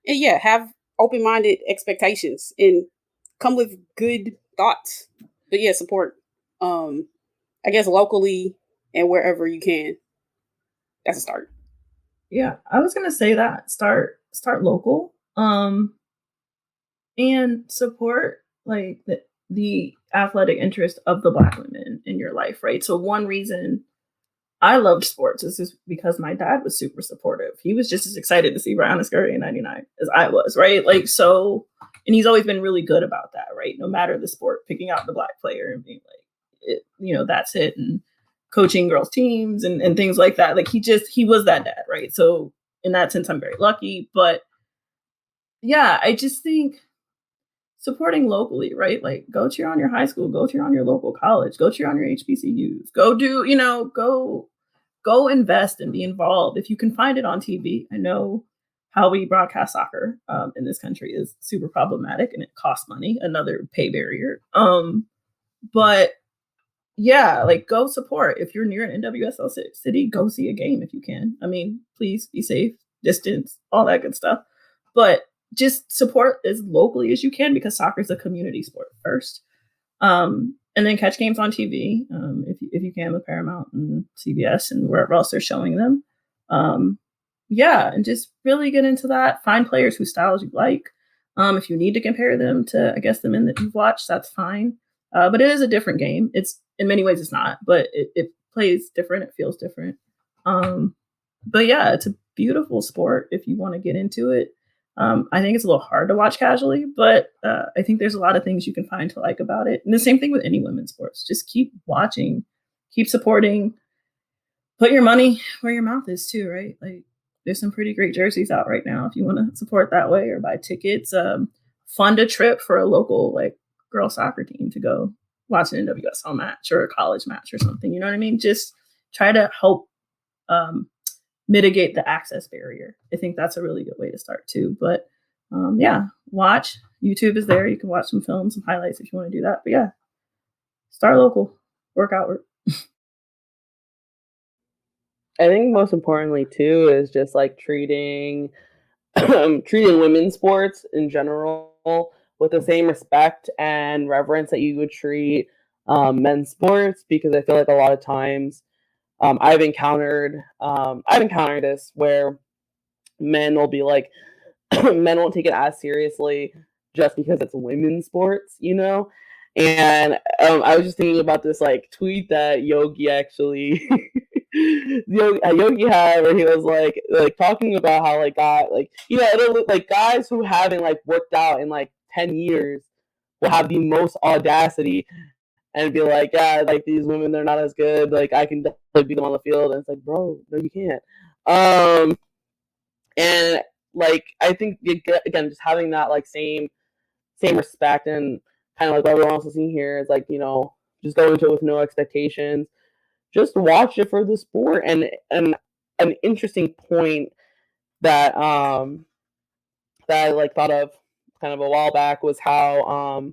And yeah, have open-minded expectations and come with good thoughts. But yeah, support, I guess, locally and wherever you can. That's a start. Yeah, I was gonna say that start local, and support like the athletic interest of the Black women in your life, right? So one reason I loved sports is just because my dad was super supportive. He was just as excited to see Brianna Scurry in '99 as I was, right? Like, so, and he's always been really good about that, right? No matter the sport, picking out the Black player and being like, you know, that's it, and coaching girls teams and things like that. Like he was that dad, right? So in that sense, I'm very lucky. But yeah, I just think supporting locally, right? Like go cheer on your high school, go cheer on your local college, go cheer on your HBCUs, go do, you know, go invest and be involved. If you can find it on TV, I know how we broadcast soccer in this country is super problematic and it costs money, another pay barrier. But yeah, like go support. If you're near an NWSL city, go see a game if you can. I mean, please be safe, distance, all that good stuff. But just support as locally as you can, because soccer is a community sport first. And and then catch games on TV if you can with Paramount and CBS and wherever else they're showing them. Yeah, and just really get into that. Find players whose styles you like. If you need to compare them to, I guess, the men that you've watched, that's fine. But it is a different game. It's in many ways it's not, but it plays different. It feels different. But yeah, it's a beautiful sport if you want to get into it. I think it's a little hard to watch casually, but I think there's a lot of things you can find to like about it. And the same thing with any women's sports. Just keep watching, keep supporting. Put your money where your mouth is too, right? Like there's some pretty great jerseys out right now if you want to support that way or buy tickets. Fund a trip for a local like girl soccer team to go watch an NWSL match or a college match or something. You know what I mean? Just try to help mitigate the access barrier. I think that's a really good way to start too. But yeah, watch. YouTube is there. You can watch some films, some highlights if you want to do that. But yeah, start local, work outward. I think most importantly too is just like treating women's sports in general with the same respect and reverence that you would treat men's sports, because I feel like a lot of times I've encountered this where men will be like men won't take it as seriously just because it's women's sports, you know. And I was just thinking about this like tweet that Yogi actually Yogi had, where he was like talking about how like it'll look like guys who haven't like worked out in like 10 years will have the most audacity and be like, yeah, like these women, they're not as good. Like I can definitely beat them on the field. And it's like, bro, no, you can't. And like I think again, just having that like same respect and kind of like what everyone else is seeing here is like, you know, just go into it with no expectations. Just watch it for the sport. And an interesting point that that I like thought of kind of a while back was how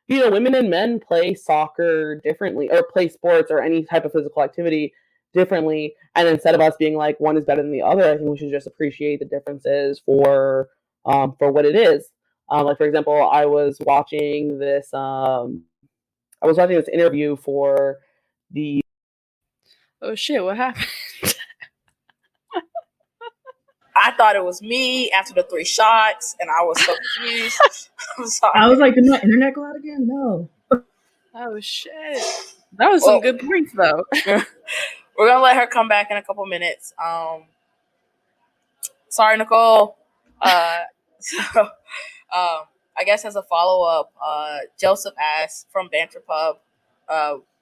you know, women and men play soccer differently, or play sports or any type of physical activity differently. And instead of us being like one is better than the other, I think we should just appreciate the differences for what it is. Like for example, I was watching this interview for the Oh shit, what happened? I thought it was me after the 3 shots, and I was so confused. I'm sorry. I was like, did my internet go out again? No. Oh shit. That was some good points though. We're gonna let her come back in a couple minutes. Sorry, Nicole. So, I guess as a follow-up, Joseph asked from Banter Pub,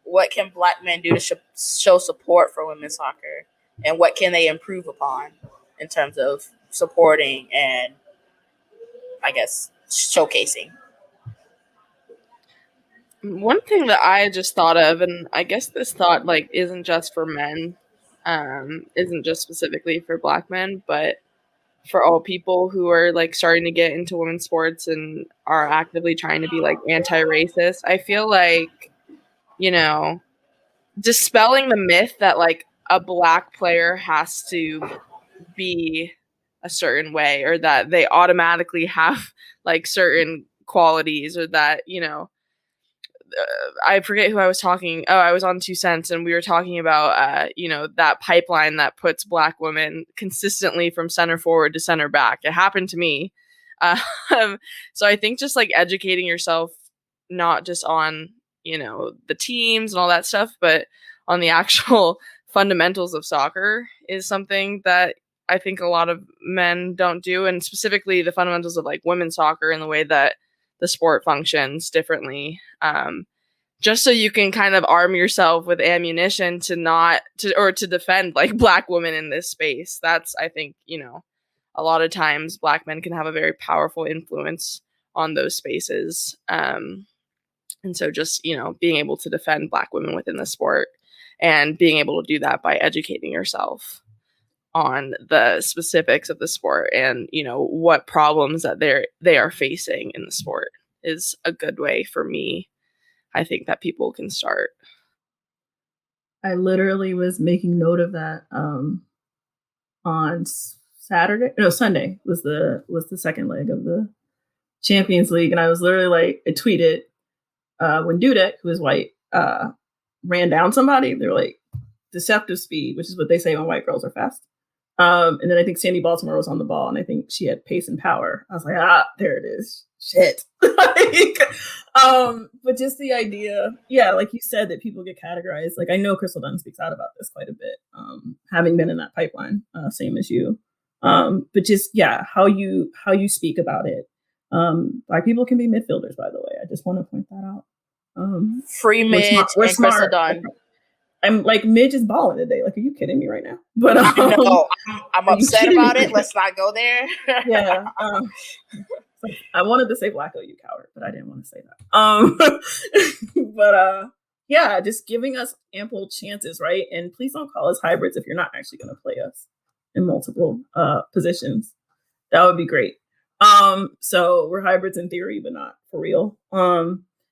what can Black men do to show support for women's soccer, and what can they improve upon in terms of supporting and, I guess, showcasing? One thing that I just thought of, and I guess this thought like isn't just for men, isn't just specifically for Black men, but for all people who are like starting to get into women's sports and are actively trying to be like anti-racist. I feel like, you know, dispelling the myth that like a Black player has to be a certain way, or that they automatically have like certain qualities, or that, you know, I forget who I was talking. Oh, I was on 2 Cents, and we were talking about, you know, that pipeline that puts Black women consistently from center forward to center back. It happened to me. So I think just like educating yourself, not just on, you know, the teams and all that stuff, but on the actual fundamentals of soccer is something that I think a lot of men don't do. And specifically the fundamentals of like women's soccer and the way that the sport functions differently, just so you can kind of arm yourself with ammunition to defend like Black women in this space. That's, I think, you know, a lot of times Black men can have a very powerful influence on those spaces. And so just, you know, being able to defend Black women within the sport and being able to do that by educating yourself on the specifics of the sport and, you know, what problems that they are facing in the sport is a good way for me, I think, that people can start. I literally was making note of that on Sunday was the second leg of the Champions League, and I was literally like, I tweeted when Dudek, who is white, ran down somebody. They're like deceptive speed, which is what they say when white girls are fast. And then I think Sandy Baltimore was on the ball, and I think she had pace and power. I was like, there it is. Shit. But just the idea, yeah, like you said, that people get categorized. Like I know Crystal Dunn speaks out about this quite a bit, having been in that pipeline, same as you. But just how you speak about it. Black people can be midfielders, by the way. I just want to point that out. Free Midge and Crystal Dunn. I'm like, Midge is balling today. Like, are you kidding me right now? But no, I'm upset about it. Let's not go there. Yeah. I wanted to say Blacko, you coward, but I didn't want to say that. But just giving us ample chances, right? And please don't call us hybrids if you're not actually going to play us in multiple positions. That would be great. So we're hybrids in theory, but not for real.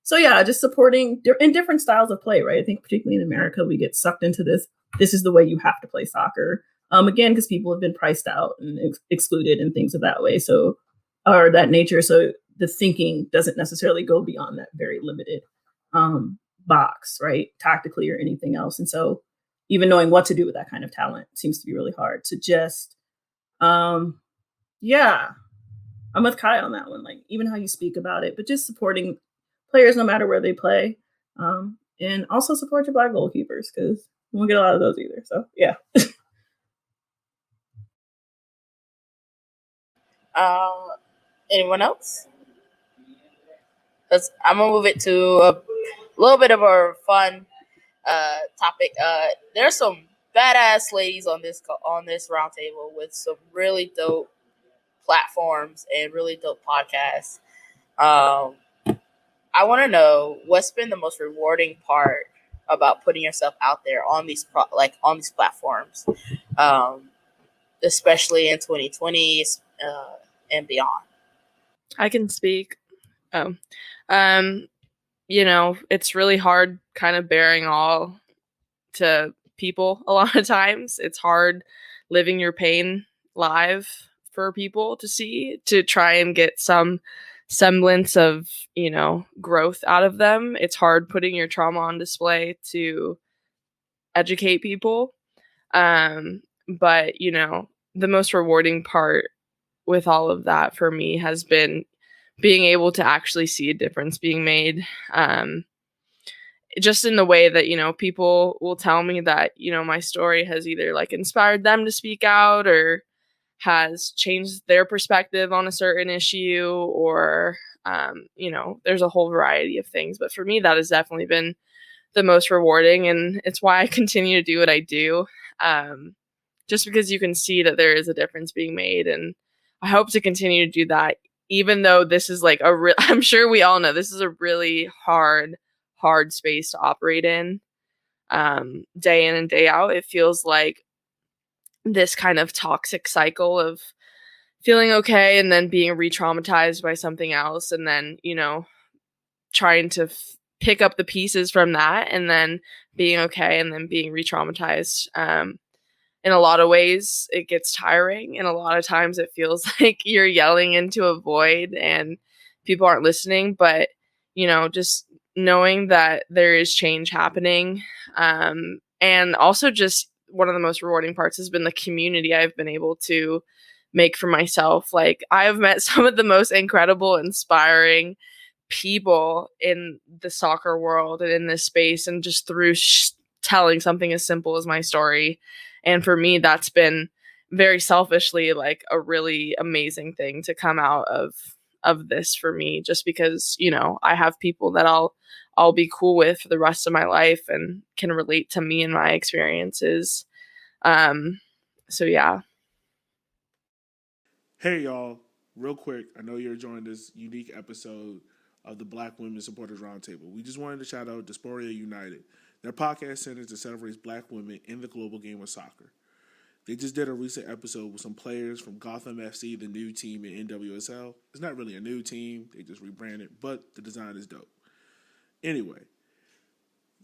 So just supporting in different styles of play, right? I think particularly in America, we get sucked into this. This is the way you have to play soccer. Again, because people have been priced out and excluded and things of that way. So, or that nature. So the thinking doesn't necessarily go beyond that very limited box, right? Tactically or anything else. And so even knowing what to do with that kind of talent seems to be really hard. To just, I'm with Kai on that one. Like even how you speak about it, but just supporting players no matter where they play, and also support your Black goalkeepers because we won't get a lot of those either. So yeah. Anyone else? I'm gonna move it to a little bit of a fun topic. There's some badass ladies on this roundtable with some really dope platforms and really dope podcasts. I want to know what's been the most rewarding part about putting yourself out there on these platforms, especially in 2020 and beyond. I can speak. It's really hard kind of bearing all to people a lot of times. It's hard living your pain live for people to see, to try and get some semblance of, growth out of them. It's hard putting your trauma on display to educate people. But, the most rewarding part with all of that for me has been being able to actually see a difference being made. Just in the way that, people will tell me that, my story has either like inspired them to speak out or has changed their perspective on a certain issue or, there's a whole variety of things. But for me, that has definitely been the most rewarding. And it's why I continue to do what I do. Just because you can see that there is a difference being made. And I hope to continue to do that, even though this is like I'm sure we all know this is a really hard space to operate in, day in and day out. It feels like this kind of toxic cycle of feeling okay and then being re-traumatized by something else, and then, trying to pick up the pieces from that and then being okay and then being re-traumatized. In a lot of ways, it gets tiring, and a lot of times it feels like you're yelling into a void and people aren't listening. But, just knowing that there is change happening, and also just one of the most rewarding parts has been the community I've been able to make for myself. Like, I have met some of the most incredible, inspiring people in the soccer world and in this space, and just through telling something as simple as my story. And for me, that's been very selfishly like a really amazing thing to come out of this for me, just because, I have people that I'll be cool with for the rest of my life and can relate to me and my experiences. So yeah. Hey y'all, real quick, I know you're enjoying this unique episode of the Black Women Supporters Roundtable. We just wanted to shout out Dysphoria United. Their podcast centers to celebrate Black women in the global game of soccer. They just did a recent episode with some players from Gotham FC, the new team in NWSL. It's not really a new team, they just rebranded, but the design is dope. Anyway,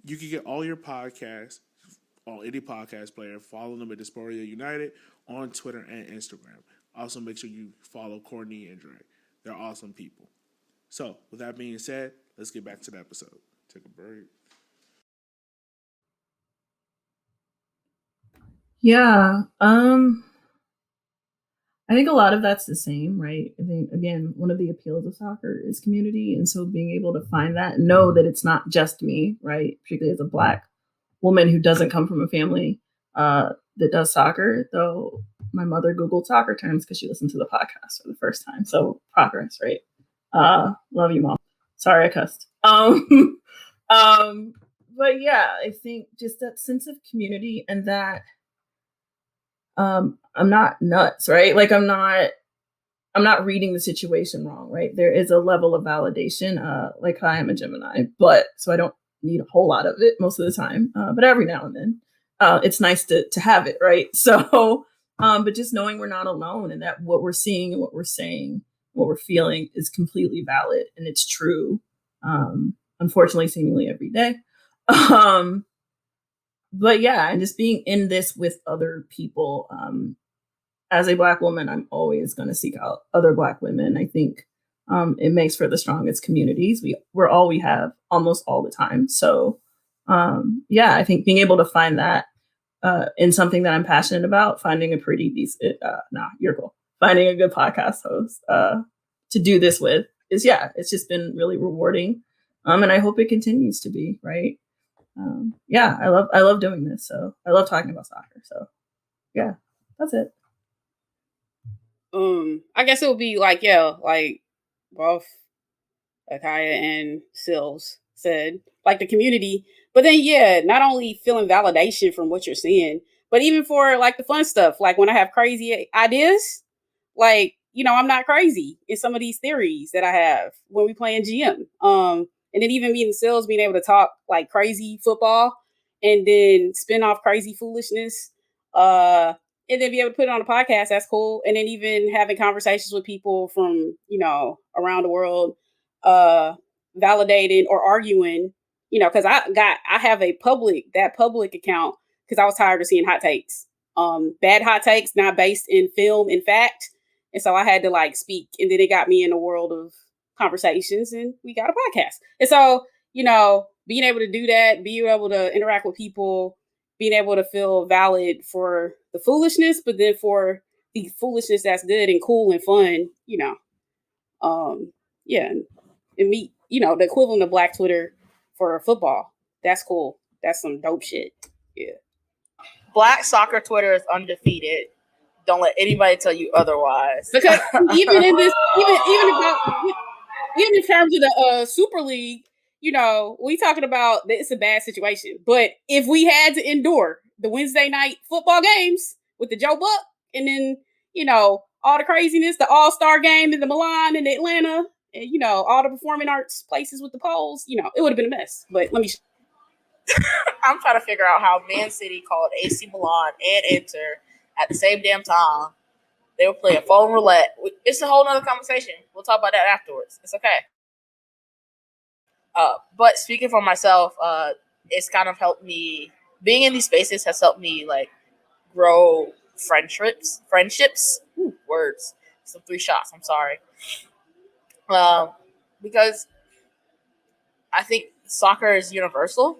you can get all your podcasts on any podcast player. Follow them at Dysphoria United on Twitter and Instagram. Also, make sure you follow Courtney and Dre. They're awesome people. So, with that being said, let's get back to the episode. Take a break. Yeah. I think a lot of that's the same, right? I think again, one of the appeals of soccer is community, and so being able to find that, and know that it's not just me, right? Particularly as a Black woman who doesn't come from a family that does soccer, though my mother Googled soccer terms because she listened to the podcast for the first time. So progress, right? Love you, mom. Sorry I cussed. But yeah, I think just that sense of community and that I'm not nuts, right? Like I'm not reading the situation wrong, right? There is a level of validation. Like I am a Gemini, but so I don't need a whole lot of it most of the time. But every now and then, it's nice to have it, right? So, but just knowing we're not alone and that what we're seeing and what we're saying, what we're feeling is completely valid and it's true. Unfortunately, seemingly every day. Um, but yeah, and just being in this with other people. As a Black woman, I'm always going to seek out other Black women. I think it makes for the strongest communities. We're all we have almost all the time. So yeah, I think being able to find that in something that I'm passionate about, finding a pretty decent, you're cool. Finding a good podcast host to do this with is, yeah, it's just been really rewarding. And I hope it continues to be, right? Yeah, I love doing this. So I love talking about soccer. So yeah, that's it. I guess it would be like, yeah, like both Akaya and Sills said, like the community. But then, yeah, not only feeling validation from what you're seeing, but even for like the fun stuff, like when I have crazy ideas, like, you know, I'm not crazy in some of these theories that I have when we play in GM. And then even me and Sills being able to talk like crazy football and then spin off crazy foolishness. And then be able to put it on a podcast, that's cool. And then even having conversations with people from, you know, around the world, uh validating or arguing, you know, because I have a public account because I was tired of seeing hot takes, bad hot takes not based in film and fact, and so I had to like speak, and then it got me in a world of conversations, and we got a podcast. And so, you know, being able to do that, being able to interact with people, being able to feel valid for the foolishness, but then for the foolishness that's good and cool and fun, you know, yeah, and meet, you know, the equivalent of Black Twitter for football. That's cool. That's some dope shit. Yeah. Black soccer Twitter is undefeated. Don't let anybody tell you otherwise. Because even in this, even in terms of the Super League, you know, we talking about that it's a bad situation. But if we had to endure the Wednesday night football games with the Joe Buck, and then, you know, all the craziness, the All-Star game in the Milan and Atlanta, and, you know, all the performing arts places with the polls, you know, it would have been a mess. But let me. I'm trying to figure out how Man City called AC Milan and Inter at the same damn time. They were playing phone roulette. It's a whole nother conversation. We'll talk about that afterwards. It's okay. But speaking for myself, it's kind of helped me. Being in these spaces has helped me like grow friendships. Ooh, words. Some 3 shots. I'm sorry. Because I think soccer is universal.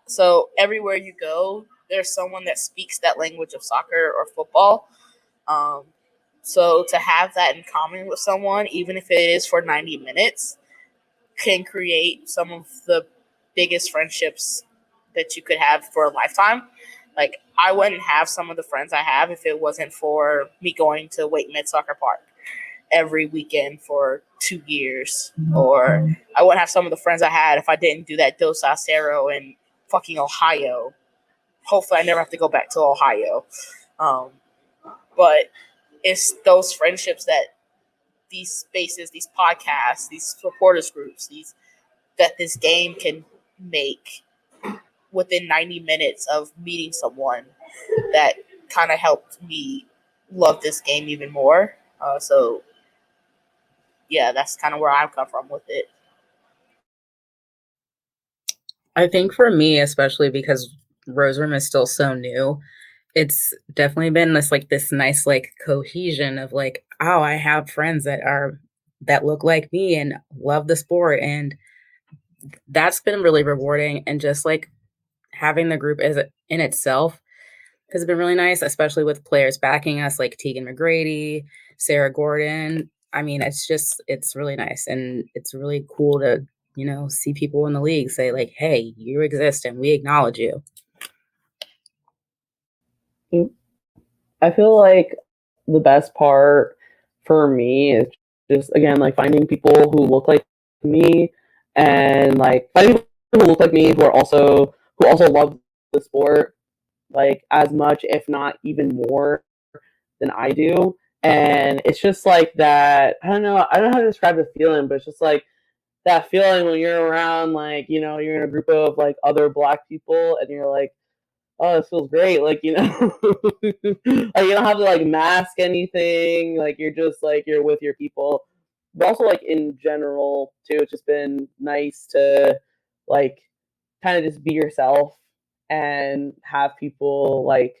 So everywhere you go, there's someone that speaks that language of soccer or football. Um, so to have that in common with someone, even if it is for 90 minutes, can create some of the biggest friendships that you could have for a lifetime. Like, I wouldn't have some of the friends I have if it wasn't for me going to Wake Med Soccer Park every weekend for 2 years. Or I wouldn't have some of the friends I had if I didn't do that Dos Acero in fucking Ohio. Hopefully I never have to go back to Ohio. But it's those friendships that these spaces, these podcasts, these supporters groups, that this game can make within 90 minutes of meeting someone that kind of helped me love this game even more. So yeah, that's kind of where I've come from with it. I think for me, especially because Rose Room is still so new, it's definitely been this nice like cohesion of like, oh, I have friends that look like me and love the sport, and that's been really rewarding. And just like having the group as in itself, has been really nice, especially with players backing us like Tegan McGrady, Sarah Gordon. I mean, it's really nice. And it's really cool to, see people in the league say like, hey, you exist and we acknowledge you. I feel like the best part for me is just, again, like finding people who look like me and like finding people who look like me who also love the sport like as much, if not even more than I do. And it's just like that. I don't know how to describe the feeling, but it's just like that feeling when you're around, like, you're in a group of like other Black people and you're like, oh, this feels great. Like, like you don't have to like mask anything. Like you're just like, you're with your people. But also like in general too, it's just been nice to like kind of just be yourself and have people like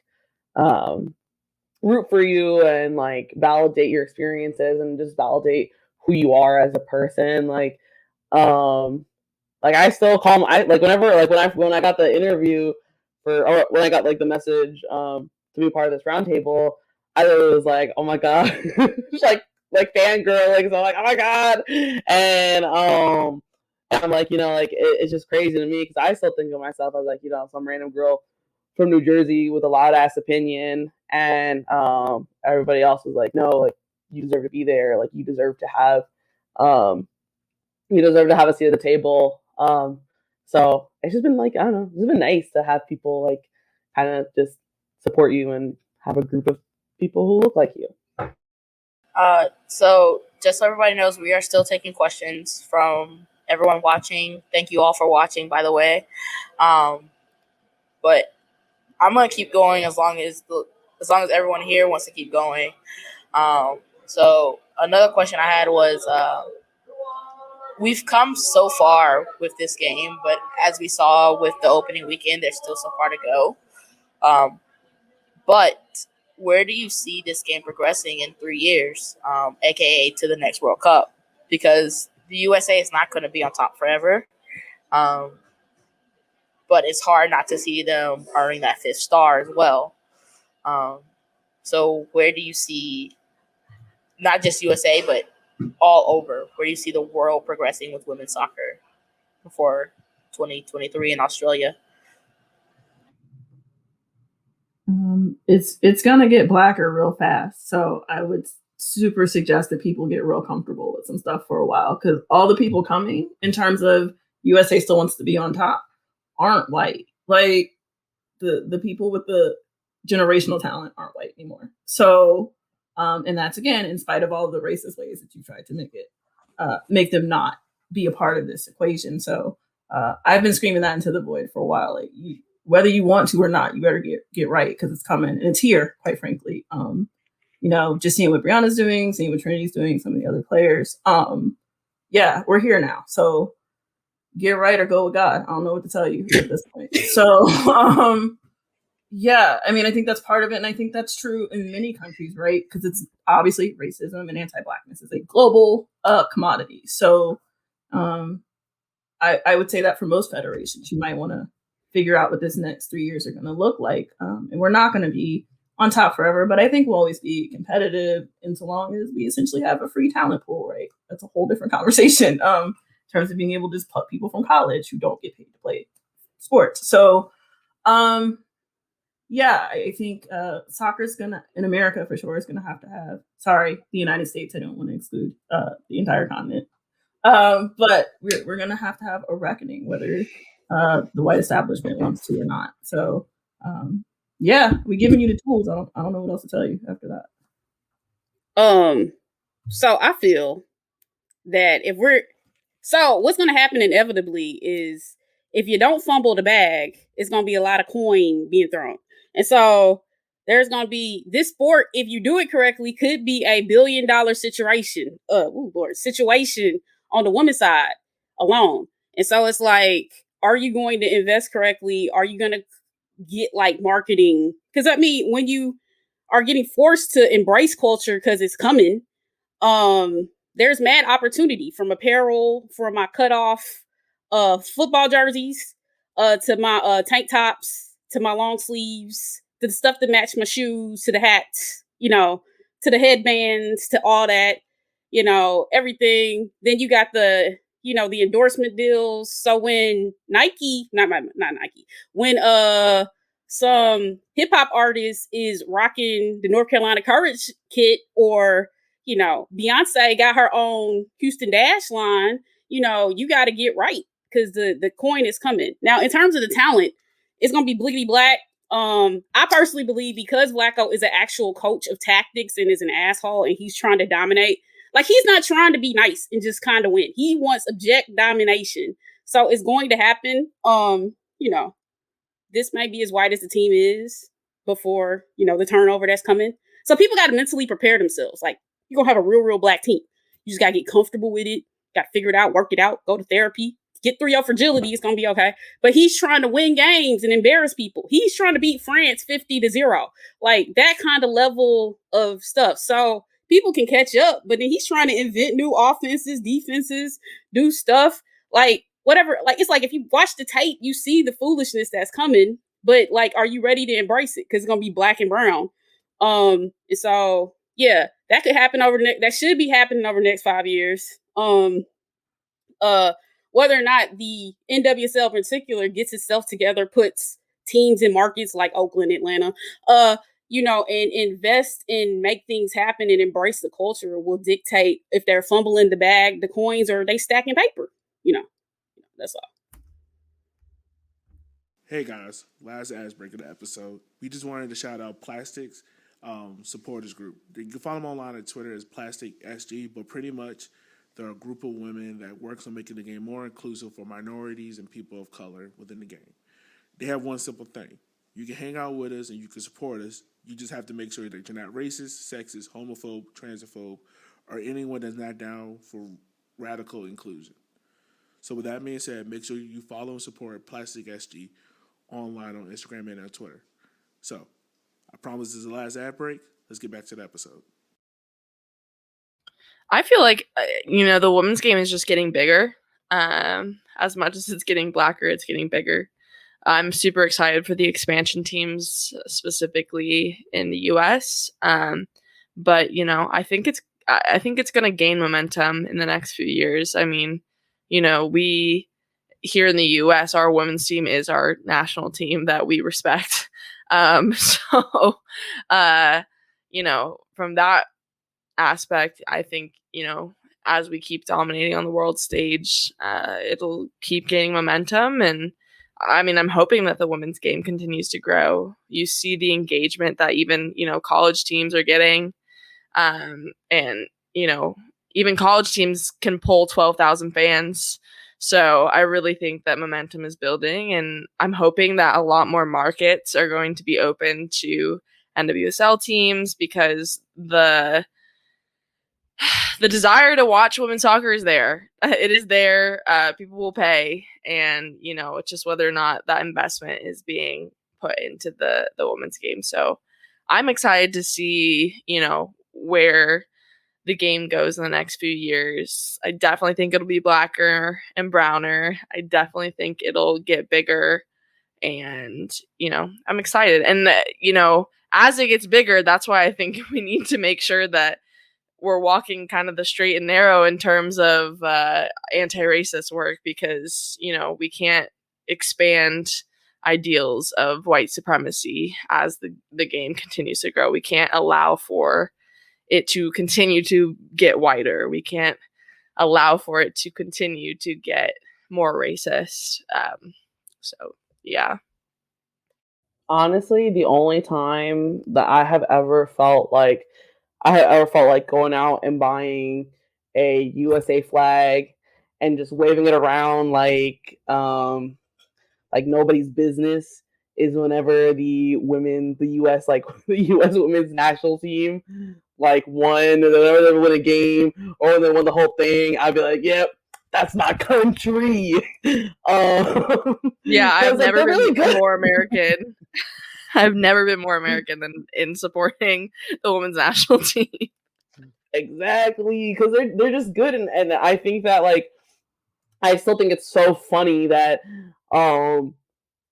root for you and like validate your experiences and just validate who you are as a person. Like I still call I like whenever like when I got the interview or when I got like the message to be part of this roundtable, I was like, oh my god, like fangirl, like, so I'm like, oh my god, and I'm like, like it's just crazy to me because I still think of myself as like, some random girl from New Jersey with a loud ass opinion, and everybody else was like, no, like you deserve to be there, like you deserve to have a seat at the table. So it's just been like, I don't know, it's been nice to have people like kind of just support you and have a group of people who look like you. So just so everybody knows, we are still taking questions from everyone watching. Thank you all for watching, by the way. But I'm gonna keep going as long as everyone here wants to keep going. So another question I had was, we've come so far with this game, but as we saw with the opening weekend, there's still so far to go. But where do you see this game progressing in 3 years, aka to the next World Cup? Because the USA is not going to be on top forever. But it's hard not to see them earning that 5th star as well. So where do you see, not just USA, but all over, where do you see the world progressing with women's soccer before 2023 in Australia? It's gonna get blacker real fast. So I would super suggest that people get real comfortable with some stuff for a while, because all the people coming in terms of USA still wants to be on top aren't white. Like the people with the generational talent aren't white anymore. So and that's again in spite of all the racist ways that you tried to make them not be a part of this equation. So I've been screaming that into the void for a while. Like whether you want to or not, you better get right, because it's coming and it's here, quite frankly. Just seeing what Brianna's doing, seeing what Trinity's doing, some of the other players. Yeah, we're here now. So get right or go with God. I don't know what to tell you at this point. So yeah, I mean, I think that's part of it. And I think that's true in many countries, right? Because it's obviously racism and anti-Blackness is a global commodity. So I would say that for most federations, you might want to figure out what this next 3 years are going to look like. And we're not going to be on top forever, but I think we'll always be competitive in so long as we essentially have a free talent pool, right? That's a whole different conversation in terms of being able to just put people from college who don't get paid to play sports. So yeah, I think soccer's gonna, in America for sure, is gonna have to have. Sorry, the United States. I don't want to exclude the entire continent, but we're gonna have to have a reckoning, whether the white establishment wants to or not. So yeah, we're giving you the tools. I don't know what else to tell you after that. So I feel that what's going to happen inevitably is if you don't fumble the bag, it's going to be a lot of coin being thrown. And so there's going to be this sport, if you do it correctly, could be a $1 billion situation. Situation on the women's side alone. And so it's like, are you going to invest correctly? Are you going to get like marketing? Because I mean, when you are getting forced to embrace culture because it's coming, there's mad opportunity from apparel, from my cutoff football jerseys, to my tank tops, to my long sleeves, the stuff to match my shoes, to the hats, to the headbands, to all that, everything. Then you got the the endorsement deals. So when Nike, not Nike, when some hip hop artist is rocking the North Carolina Courage kit, or Beyonce got her own Houston Dash line, you got to get right, because the coin is coming. Now, in terms of the talent, it's gonna be bliggity black. I personally believe, because Flacco is an actual coach of tactics and is an asshole, and he's trying to dominate. Like, he's not trying to be nice and just kind of win. He wants object domination. So it's going to happen. This might be as white as the team is before, the turnover that's coming. So people got to mentally prepare themselves. Like, you're going to have a real black team. You just got to get comfortable with it. Got to figure it out, work it out, go to therapy, get through your fragility. It's going to be okay. But he's trying to win games and embarrass people. He's trying to beat France 50-0. Like, that kind of level of stuff. So people can catch up, but then he's trying to invent new offenses, defenses, do stuff. Like, whatever. Like, it's like, if you watch the tape, you see the foolishness that's coming, but like, are you ready to embrace it? Because it's going to be black and brown. And so, yeah, that could happen that should be happening over the next 5 years. Whether or not the NWSL in particular gets itself together, puts teams in markets like Oakland, Atlanta, and invest and make things happen and embrace the culture, will dictate if they're fumbling the bag, the coins, or they stacking paper. That's all. Hey guys, last ass break of the episode. We just wanted to shout out Plastics Supporters Group. You can follow them online on Twitter as Plastic SG, but pretty much they're a group of women that works on making the game more inclusive for minorities and people of color within the game. They have one simple thing. You can hang out with us and you can support us. You just have to make sure that you're not racist, sexist, homophobe, transphobe, or anyone that's not down for radical inclusion. So with that being said, make sure you follow and support Plastic SG online on Instagram and on Twitter. So, I promise this is the last ad break. Let's get back to the episode. I feel like, the women's game is just getting bigger. As much as it's getting blacker, it's getting bigger. I'm super excited for the expansion teams, specifically in the U.S. But I think it's going to gain momentum in the next few years. I mean, we here in the U.S., our women's team is our national team that we respect. So, from that aspect, I think, as we keep dominating on the world stage, it'll keep gaining momentum. And I mean, I'm hoping that the women's game continues to grow. You see the engagement that even, college teams are getting. And, even college teams can pull 12,000 fans. So I really think that momentum is building, and I'm hoping that a lot more markets are going to be open to NWSL teams, because the desire to watch women's soccer is there. It is there. People will pay, and it's just whether or not that investment is being put into the women's game. So I'm excited to see where the game goes in the next few years. I definitely think it'll be blacker and browner. I definitely think it'll get bigger, and I'm excited. And as it gets bigger, that's why I think we need to make sure that we're walking kind of the straight and narrow in terms of anti-racist work, because we can't expand ideals of white supremacy as the game continues to grow. We can't allow for it to continue to get whiter. We can't allow for it to continue to get more racist. So yeah. Honestly, the only time that I ever felt like going out and buying a USA flag and just waving it around like nobody's business is whenever the US the US women's national team won, or they win a game, or they won the whole thing. I'd be like, yep, that's my country. Yeah, I've never been really more American. I've never been more American than in supporting the women's national team. Exactly, because they're just good, and I think that I still think it's so funny that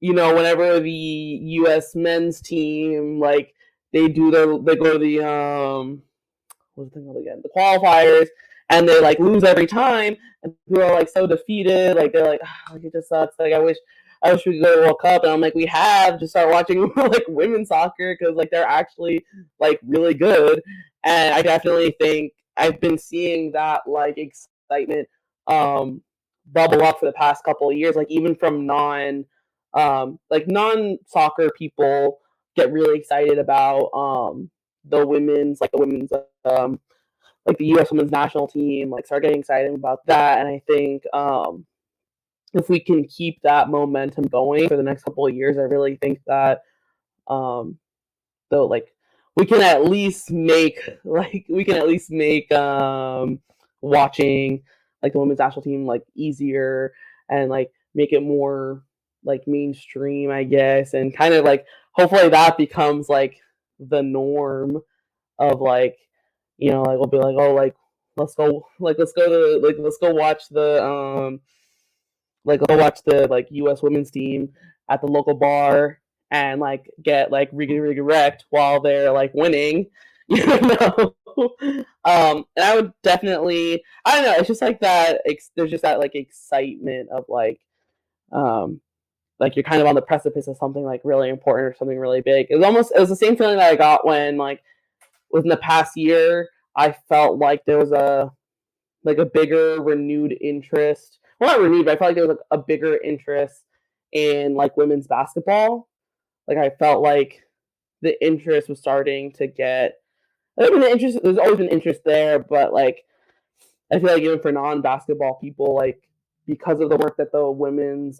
whenever the U.S. men's team, like, they go to the what's the thing called again? The qualifiers, and they like lose every time, and people are like so defeated, like they're like, it just sucks. Like I wish we could go to the World Cup, and I'm like, we have just start watching like women's soccer because like they're actually like really good, and I definitely think I've been seeing that like excitement bubble up for the past couple of years, like even from non soccer people get really excited about the women's like the U.S. women's national team, like start getting excited about that. And I think if we can keep that momentum going for the next couple of years, I really think that though like we can at least make watching like the women's national team like easier and like make it more like mainstream, I guess, and kind of like hopefully that becomes like the norm of like like we'll be like, oh, like let's go watch the like US women's team at the local bar and like get like riggy wrecked while they're like winning. And I would definitely, I don't know, it's just like that there's just that like excitement of like you're kind of on the precipice of something like really important or something really big. It was the same feeling that I got when like within the past year I felt like there was a bigger renewed interest. Well, not renewed, but I felt like there was like a bigger interest in like women's basketball. Like I felt like the interest was starting to get. There's always been interest there, but like I feel like even for non-basketball people, like because of the work that the women's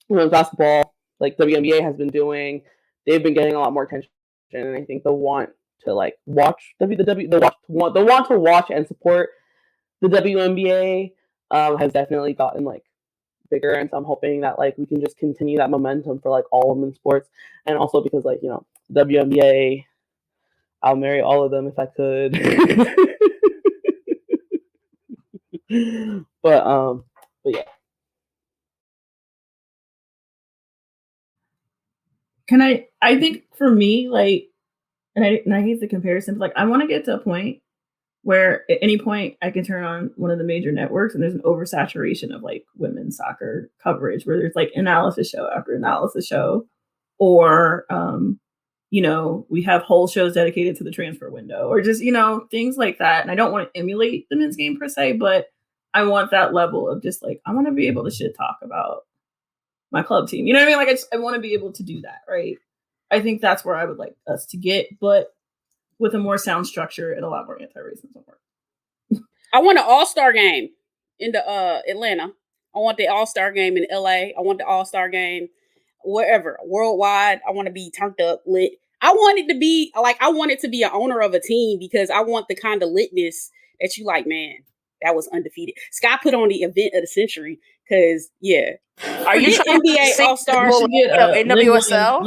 basketball, like WNBA has been doing, they've been getting a lot more attention, and I think they'll want to like watch they'll want to watch and support the WNBA has definitely gotten like bigger, and so I'm hoping that like we can just continue that momentum for like all women's sports, and also because like WNBA, I'll marry all of them if I could. but yeah. I think for me, like, and I hate the comparison, but like I want to get to a point where at any point I can turn on one of the major networks and there's an oversaturation of like women's soccer coverage where there's like analysis show after analysis show, or we have whole shows dedicated to the transfer window, or just things like that. And I don't want to emulate the men's game per se, but I want that level of just like I want to be able to shit talk about my club team. You know what I mean? Like I want to be able to do that, right? I think that's where I would like us to get, but with a more sound structure and a lot more anti-racism work. I want an all-star game in the Atlanta. I want the all-star game in LA. I want the all-star game wherever, worldwide. I want to be turned up, lit. I want it to be like I want it to be an owner of a team because I want the kind of litness that you like, man. That was undefeated. Scott put on the event of the century because Are you NBA All Star NWSL?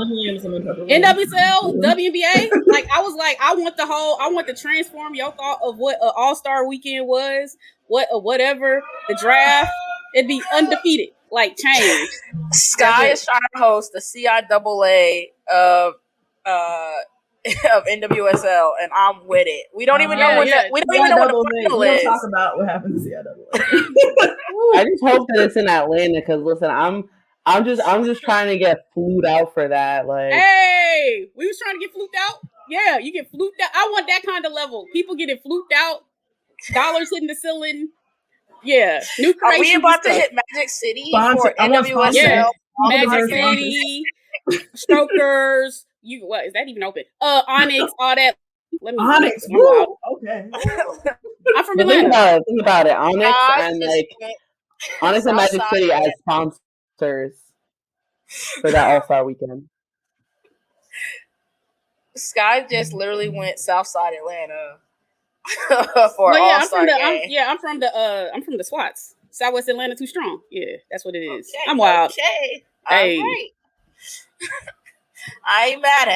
NWSL, WNBA? Like I was like, I want to transform your thought of what an All Star weekend was, whatever the draft. It'd be undefeated, like change. Sky is trying to host the CIAA of NWSL, and I'm with it. We don't even know what the final is. We'll talk about what happens to CIAA. I just hope that it's in Atlanta because listen, I'm just trying to get flued out for that. Like, hey, we was trying to get fluked out. Yeah, you get fluked out. I want that kind of level. People getting fluked out. Dollars hitting the ceiling. Yeah, new creation. Are we about to hit Magic City for NWSL? Yeah, Magic City, Strokers. What is that even open? Onyx, all that. Let me Onyx. Okay. I'm from Atlanta. Think about it. Onyx and like Onyx and Magic City as sponsors for that All-Star weekend. Sky just literally went Southside Atlanta for All-Star game. I'm from the SWATs. Southwest Atlanta too strong. Yeah, that's what it is. Okay, I'm wild. Okay. Hey. All right. I ain't mad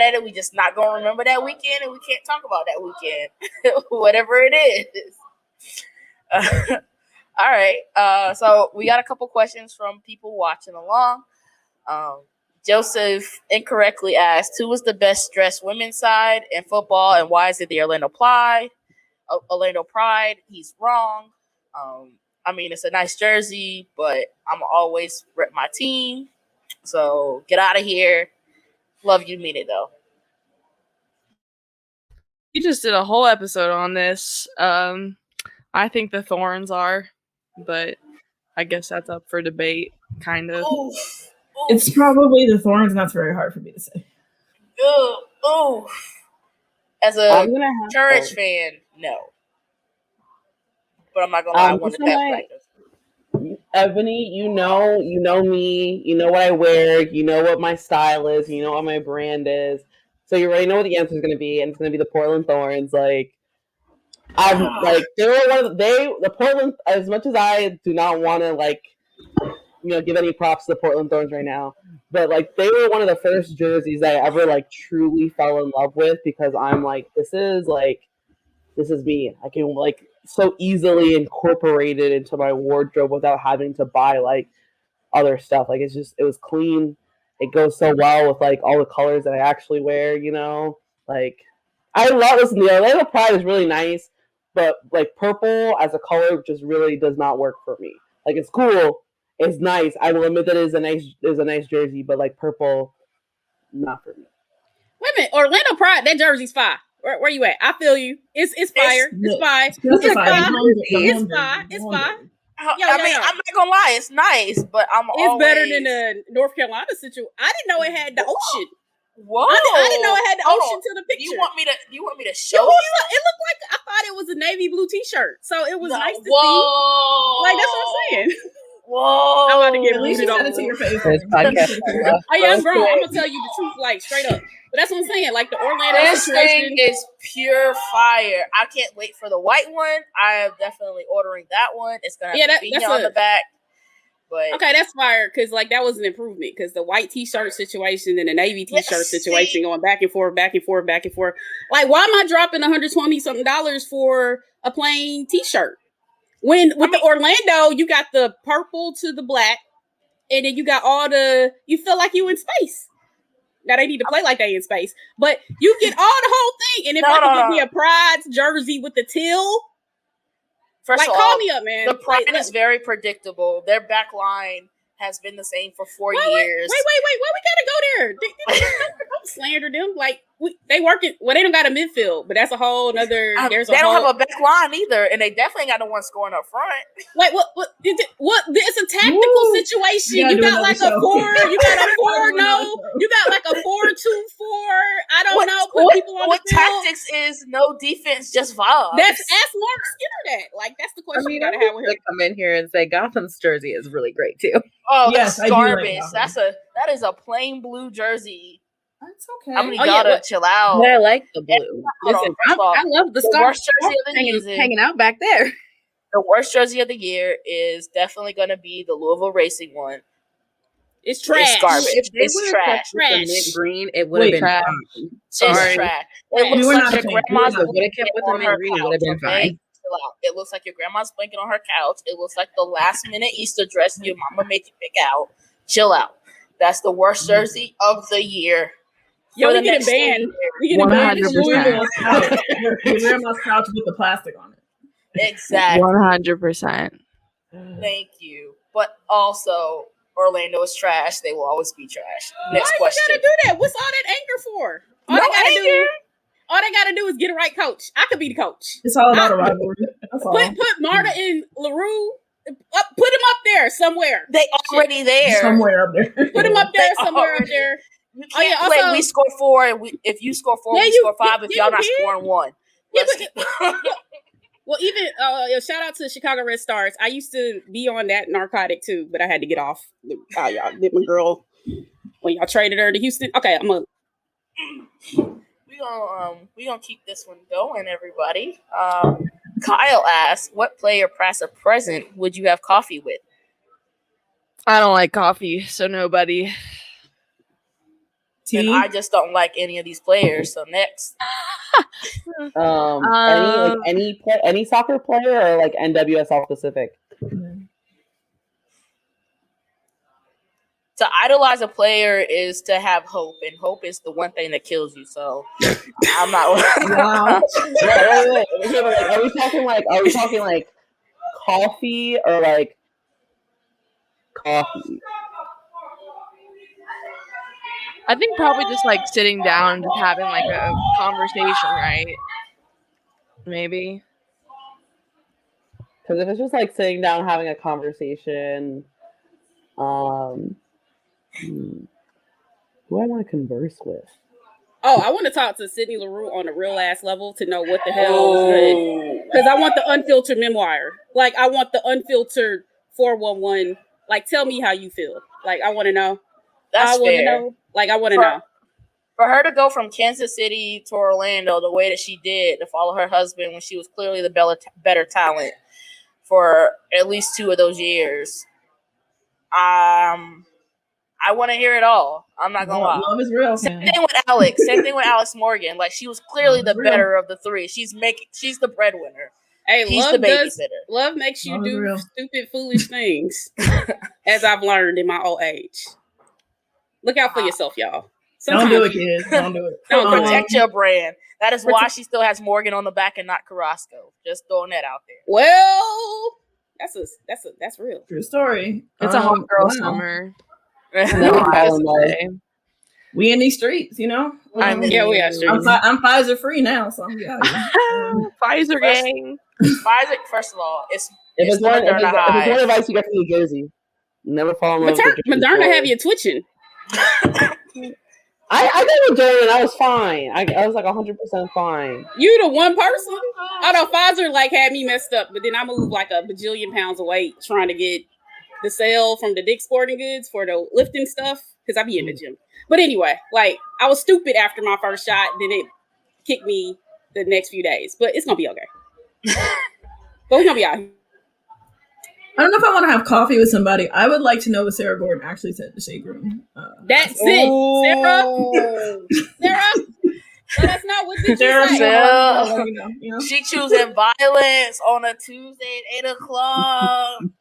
at it. We just not gonna remember that weekend, and we can't talk about that weekend, whatever it is. All right. So we got a couple questions from people watching along. Joseph incorrectly asked, "Who was the best dressed women's side in football, and why is it the Orlando Pride?" Orlando Pride. He's wrong. I mean, it's a nice jersey, but I'm always rep my team. So get out of here. Love you, mean it though. You just did a whole episode on this. I think the Thorns are, but I guess that's up for debate, kind of. Oof. It's probably the Thorns, and that's very hard for me to say. Ooh. As a Courage fan, no. But I'm not gonna lie, I wanted that practice. Ebony, you know me, you know what I wear, you know what my style is, you know what my brand is. So you already know what the answer is going to be, and it's going to be the Portland Thorns. Like, I'm like, they were the Portland. As much as I do not want to give any props to the Portland Thorns right now, but like they were one of the first jerseys I ever truly fell in love with, because I'm like, this is me. I can so easily incorporate it into my wardrobe without having to buy other stuff. It was clean. It goes so well with all the colors that I actually wear, I love this. The Orlando Pride is really nice, but purple as a color just really does not work for me. It's cool, it's nice. I will admit that it is a nice jersey, but purple, not for me. Wait a minute, Orlando Pride, that jersey's fire. Where you at? I feel you. It's fire. It's fire. It's fire. It's fire. I'm not gonna lie, it's nice, but it's better than the North Carolina situation. I didn't know it had the ocean. Whoa! I didn't know it had the ocean to the picture. Do you want me to show you? It looked like, I thought it was a navy blue T-shirt, so it was nice to see. That's what I'm saying. Whoa! I'm about to get rooted on it to your face. Oh yeah, I'm grown. I'm gonna tell you the truth, straight up. But that's what I'm saying. The Orlando situation is pure fire. I can't wait for the white one. I am definitely ordering that one. It's gonna have be on the back. But okay, that's fire, because that was an improvement, because the white T-shirt situation and the navy T-shirt situation going back and forth. Why am I dropping $120-something for a plain T-shirt? When the Orlando, you got the purple to the black, and then you got you feel like you in space. Now they need to play like they in space, but you get all the whole thing. And if I could get me a Pride's jersey with the teal, first of all, call me up, man. The Pride is very predictable. Their back line has been the same for 4 years. Wait, why we gotta go there? Don't slander them. They working. Well, they don't got a midfield, but that's a whole nother. They don't have a back line either, and they definitely got no one scoring up front. Wait, what? It's a tactical situation. You got a 4. You got a 4. No, you got a 4-2-4. I don't know. Put people on what the field. Tactics is no defense, just vibes. Ask Mark Skinner that. That's the question you gotta have with him. Come in here and say Gotham's jersey is really great too. Oh, yes, that's garbage. That is a plain blue jersey. That's okay. I mean, gotta chill out. But I like the blue. Listen, I love the worst jersey of the year hanging out back there. The worst jersey of the year is definitely going to be the Louisville Racing one. It's trash. It's garbage. It's trash. Mint green, it would have been trash. Sorry. It's trash. It looks like your grandma's blanket on her couch. It looks like your grandma's blanket on her couch. It looks like the last minute Easter dress your mama made you pick out. Chill out. That's the worst jersey of the year. Yo, we get a band. We get a band. Your grandma's couch with the plastic on it. Exactly. 100%. Thank you. But also, Orlando is trash. They will always be trash. Next question. Why you gotta do that? What's all that anger for? All they gotta do is get a right coach. I could be the coach. It's all about a rivalry. Put Marta and LaRue. Put them up there somewhere. They already there. Somewhere up there. Put them up there somewhere up there. You can't play. We score 4, and if you score 4, we score 5. If y'all not scoring 1, well, even shout out to the Chicago Red Stars. I used to be on that narcotic too, but I had to get off. Y'all did my girl when y'all traded her to Houston. Okay, we gonna keep this one going, everybody. Kyle asks, "What player, past or present, would you have coffee with?" I don't like coffee, so nobody. And I just don't like any of these players. So next, any soccer player or NWSL specific? to idolize a player is to have hope, and hope is the one thing that kills you. So I'm not. Wow. Wait. Okay, but, like, are we talking like coffee or like coffee? I think probably just like sitting down and just having like a conversation, right? Maybe. Because if it's just like sitting down having a conversation, who I want to converse with? Oh, I want to talk to Sydney LaRue on a real ass level to know what the hell is good. Because I want the unfiltered memoir. Like, I want the unfiltered 411. Like, tell me how you feel. Like, I want to know. That's I want to fair. know. Like, I want to know. For her to go from Kansas City to Orlando the way that she did, to follow her husband when she was clearly the better talent for at least 2 of those years, I want to hear it all. I'm not gonna lie. Love is real. Same thing with Alex. Same thing with Alex Morgan. Like, she was clearly the better of the 3. She's the breadwinner. Hey, He's the babysitter. Love makes you Love is do real. stupid, foolish things, as I've learned in my old age. Look out for yourself, y'all. Don't do it, kids. Don't do it. Don't do it. Protect your brand. That is why she still has Morgan on the back and not Carrasco. Just throwing that out there. Well, that's real. True story. It's a hot girl wow. summer. We in these streets, you know. I mean, Yeah, we are streets. I'm Pfizer free now, so I'm Pfizer gang. Pfizer, first of all, If it's one advice you get from New Jersey, never fall in love with Moderna have you twitching. I got Moderna and I was fine. I was like 100% fine. You the one person? Oh no, Pfizer like had me messed up, but then I moved like a bajillion pounds of weight trying to get the sale from the Dick's Sporting Goods for the lifting stuff because I be in the gym. But anyway, like I was stupid after my first shot, then it kicked me the next few days. But it's gonna be okay. But we're gonna be out here. I don't know if I want to have coffee with somebody. I would like to know what Sarah Gordon actually said in the shade room. That's it, Sarah. That's not what did you say. You know? She choosing violence on a Tuesday at 8:00.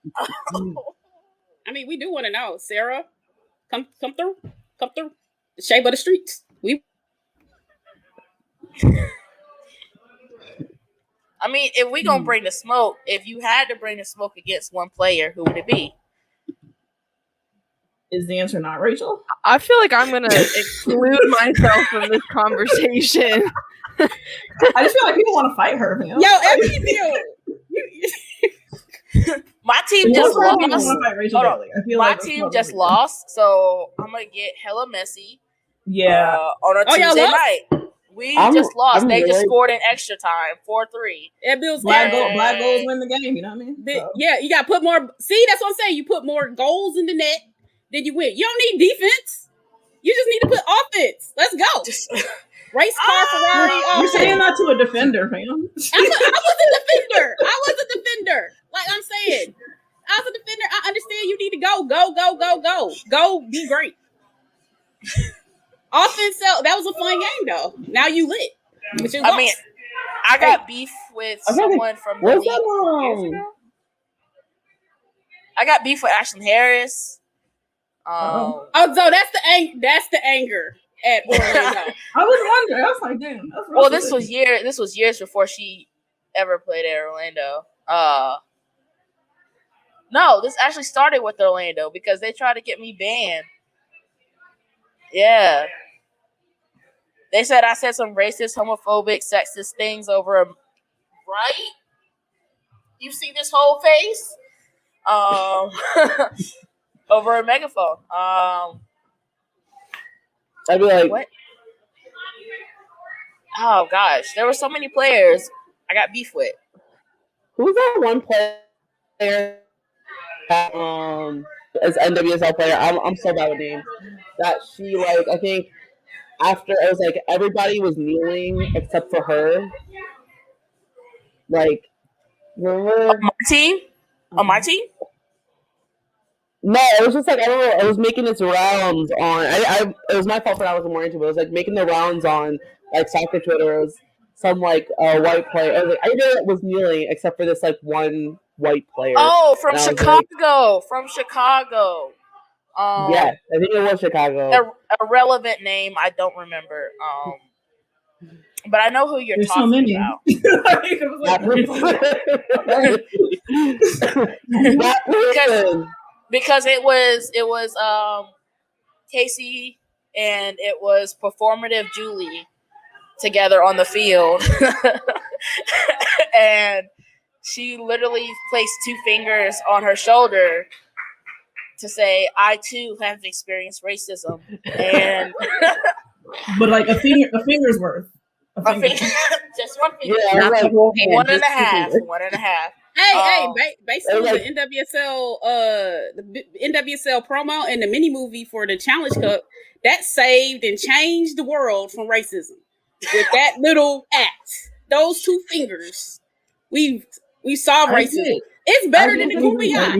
I mean, we do want to know, Sarah. Come through. The shape of the streets. I mean, if we gonna bring the smoke, if you had to bring the smoke against one player, who would it be? Is the answer not Rachel? I feel like I'm gonna exclude myself from this conversation. I just feel like people want to fight her. You know? Yo, every deal. My team just lost. My like team just lost, so I'm gonna get hella messy. Yeah, on a Tuesday night. We just lost. They just scored in extra time, 4-3. That Bills black goals win the game. You know what I mean? So. Yeah, you got to put more. See, that's what I'm saying. You put more goals in the net, then you win. You don't need defense. You just need to put offense. Let's go. Race car Ferrari. You're saying that to a defender, fam. I was a defender. Like I'm saying, I was a defender. I understand you need to go, be great. Offense, that was a fun game though. Now you lit. But you lost. I mean, I got beef with someone from the league. I got beef with Ashlyn Harris. So that's the anger at Orlando. I was wondering. I was like, damn. Well, this was years before she ever played at Orlando. No, this actually started with Orlando because they tried to get me banned. Yeah. They said I said some racist, homophobic, sexist things over a right? You see this whole face? Over a megaphone. I'd be like, what? Oh gosh, there were so many players I got beef with. Who's that one player? As NWSL player, I'm so bad with names. That she I think after it was like everybody was kneeling except for her. Like, remember? On my team? On my team? No, it was just like I don't know. It was making its rounds on. It was my fault for not looking more into it. It was like making the rounds on like soccer Twitter. It was some white player. I was kneeling except for this one white player. Oh, from Chicago. From Chicago. Yeah, I think it was Chicago. A relevant name, I don't remember. But I know who you're There's so talking many. about. because it was Casey and it was performative Julie together on the field. And she literally placed two fingers on her shoulder to say, I too have experienced racism. And but like a finger's worth. Just one finger. Yeah, like, one and a half. Hey, based on the NWSL promo and the mini movie for the Challenge Cup, that saved and changed the world from racism. With that little act, those two fingers, we solved racism. It's better than the Kumbaya.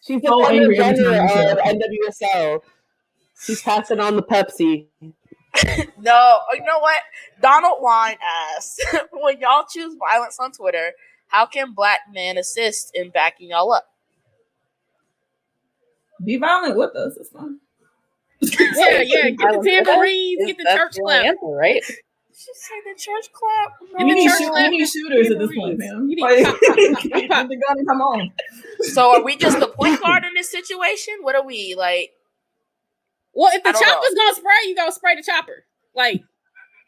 She's the Kendall Jenner of NWSL. She's passing on the Pepsi. No, you know what? Donald Wine asked, when y'all choose violence on Twitter, how can black men assist in backing y'all up? Be violent with us. It's fun. Yeah. Get the tambourines, get the church clap. Answer, right? She said the church clap. You need shooters at this point, man. You need pop. The gun, come on. So are we just the point guard in this situation? What are we like? Well, if the chopper's gonna spray, you gonna spray the chopper. Like,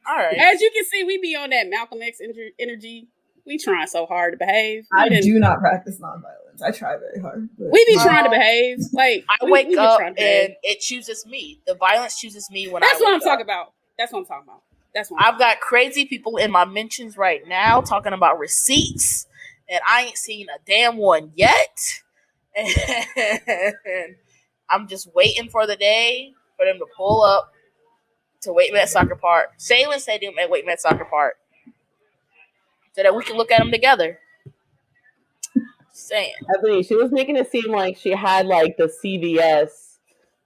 all right. As you can see, we be on that Malcolm X energy. We trying so hard to behave. I do not practice nonviolence. I try very hard. But we be trying to behave. Like I wake up and it chooses me. The violence chooses me when That's I what I'm talking about. That's what I'm talking about. I've got crazy people in my mentions right now talking about receipts, and I ain't seen a damn one yet. And I'm just waiting for the day for them to pull up to Wait Met Soccer Park, Shaylin Stadium at Wait Met Soccer Park, so that we can look at them together. Saying, I mean, she was making it seem like she had like the CVS.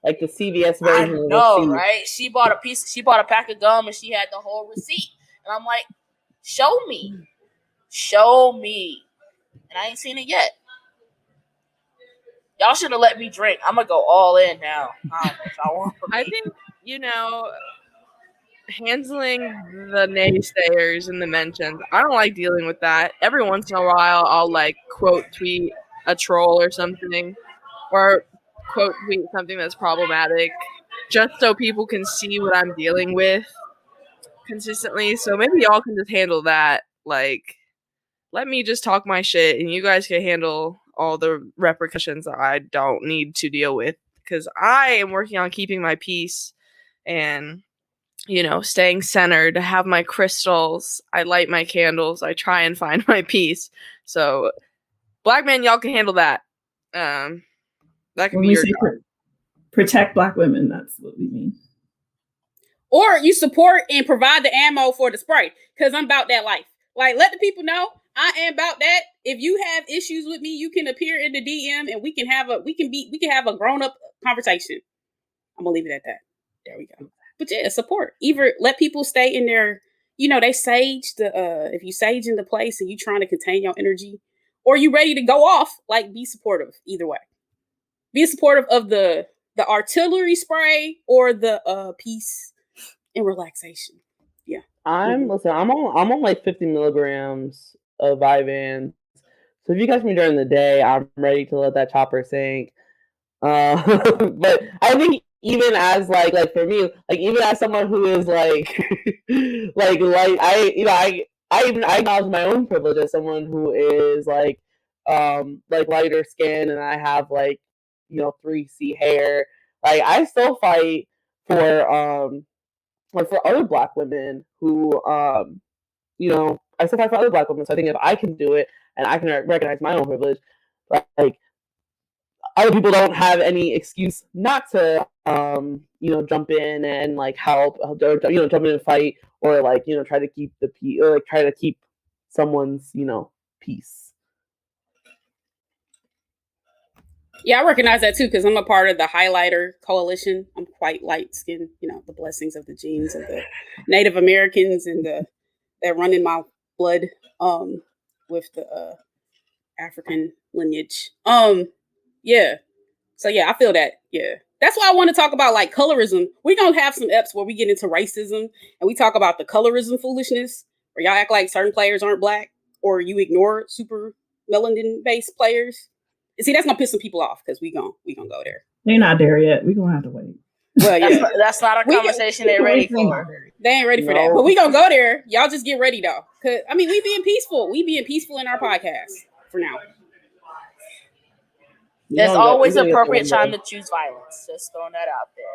Like the CVS version. I know, right? She bought a pack of gum and she had the whole receipt. And I'm like, show me. And I ain't seen it yet. Y'all should have let me drink. I'm gonna go all in now. I think, handling the naysayers in the mentions, I don't like dealing with that. Every once in a while, I'll like quote tweet a troll or something, or quote tweet something that's problematic, just so people can see what I'm dealing with consistently. So maybe y'all can just handle that. Like, let me just talk my shit, and you guys can handle all the repercussions that I don't need to deal with, because I am working on keeping my peace and staying centered. I have my crystals, I light my candles, I try and find my peace. So black men, y'all can handle that. That can be your job. Protect black women, that's what we mean. Or you support and provide the ammo for the spray, because I'm about that life. Like, let the people know I am about that. If you have issues with me, you can appear in the DM and we can have a grown up conversation. I'm gonna leave it at that. There we go. But yeah, support. Either let people stay in their, they sage if you sage in the place and you trying to contain your energy, or you ready to go off, like, be supportive either way. Be supportive of the artillery spray or the peace and relaxation. Yeah. I'm on like 50 milligrams of Vyvanse. So if you catch me during the day, I'm ready to let that chopper sink. But I think even as like for me, like even as someone who is like I acknowledge my own privilege as someone who is like lighter skin, and I have 3C hair. Like, I still fight for for other black women who I still fight for other black women. So I think if I can do it and I can recognize my own privilege, like other people don't have any excuse not to jump in and help, or jump in and fight, or try to keep the peace, or try to keep someone's peace. Yeah, I recognize that too, because I'm a part of the Highlighter Coalition. I'm quite light skinned, the blessings of the genes of the Native Americans and that run in my blood with the African lineage. Yeah. So yeah, I feel that. Yeah. That's why I want to talk about like colorism. We're going to have some eps where we get into racism and we talk about the colorism foolishness where y'all act like certain players aren't black or you ignore super melanin based players. And see, that's going to piss some people off because we gonna go there. They're not there yet. We're going to have to wait. Well, yeah. That's not a conversation they're ready for. They ain't ready for that. But we going to go there. Y'all just get ready though. Cause I mean, we being peaceful. We being peaceful in our podcast for now. There's always an appropriate time to choose violence. Just throwing that out there.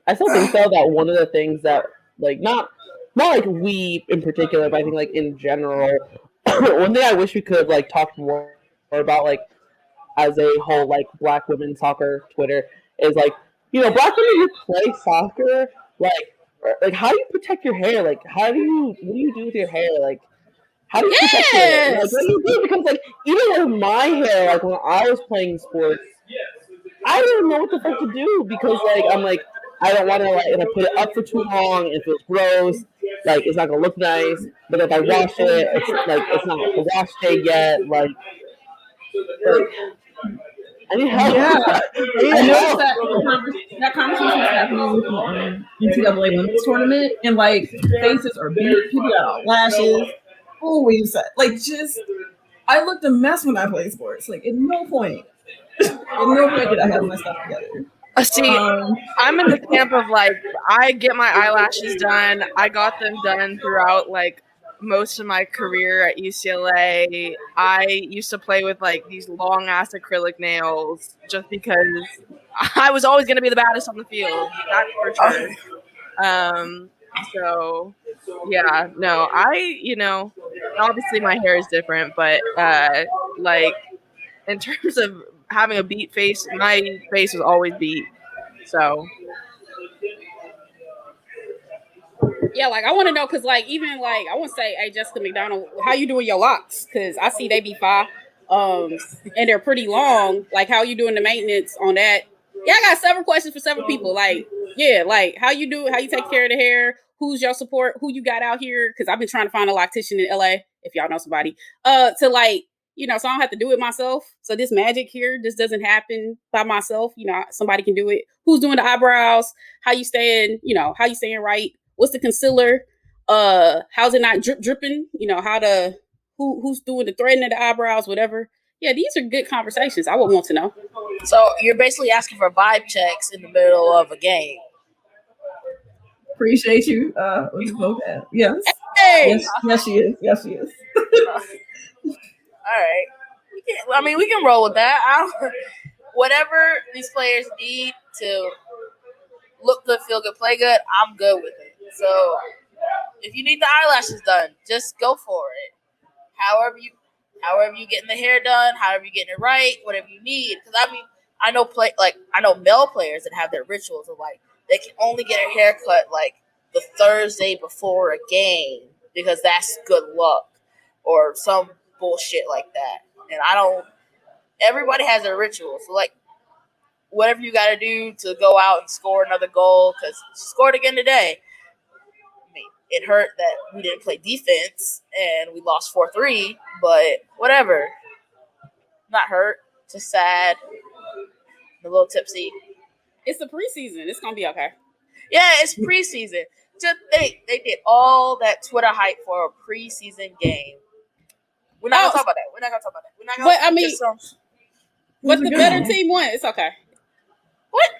I still think though that one of the things that like not like we in particular, but I think like in general, one thing I wish we could like talk more about like as a whole like Black women soccer Twitter is like, you know, Black women who play soccer, like how do you protect your hair? Like what do you do with your hair? Like how do you protect it? Like, what do you do? Because like even with my hair, like when I was playing sports, I didn't know what the fuck to do because like I'm like I don't want to like if I put it up for too long, it feels gross. Like it's not gonna look nice. But if I wash it, it's not a wash day yet. Like I need help. Yeah, I noticed that conversation was happening with the NCAA women's tournament, and like faces are beat, people got lashes. Always like just I looked a mess when I played sports. Like at no point did I have my stuff together. See, I'm in the camp of like I get my eyelashes done. I got them done throughout like most of my career at UCLA. I used to play with like these long ass acrylic nails just because I was always going to be the baddest on the field. That's for sure. So yeah, no, obviously my hair is different, but like in terms of having a beat face, my face was always beat. So yeah, like I want to know because like even like I want to say, hey Jessica McDonald, how you doing your locks? Because I see they be fine, and they're pretty long. Like how you doing the maintenance on that? Yeah, I got several questions for several people. Like yeah, like how you do, how you take care of the hair? Who's your support? Who you got out here? Because I've been trying to find a loctician in LA. If y'all know somebody, to like. So I don't have to do it myself. So this magic here just doesn't happen by myself. Somebody can do it. Who's doing the eyebrows? How you staying right? What's the concealer? How's it not dripping? Who's doing the threading of the eyebrows, whatever. Yeah, these are good conversations. I would want to know. So you're basically asking for vibe checks in the middle of a game. Appreciate you. Yes. Hey! Yes, she is. Yes, she is. All right. We can roll with that. Whatever these players need to look good, feel good, play good, I'm good with it. So if you need the eyelashes done, just go for it. However you getting the hair done, however you getting it right, whatever you need. Because I know male players that have their rituals of like they can only get a haircut like the Thursday before a game because that's good luck or some bullshit like that. And everybody has their rituals. So like whatever you got to do to go out and score another goal, because she scored again today. It hurt that we didn't play defense and we lost 4-3, but whatever. Not hurt, just sad, a little tipsy. It's the preseason. It's going to be okay. Yeah, it's preseason. Just they did all that Twitter hype for a preseason game. We're not going to talk about that. But the better team won. It's okay. What?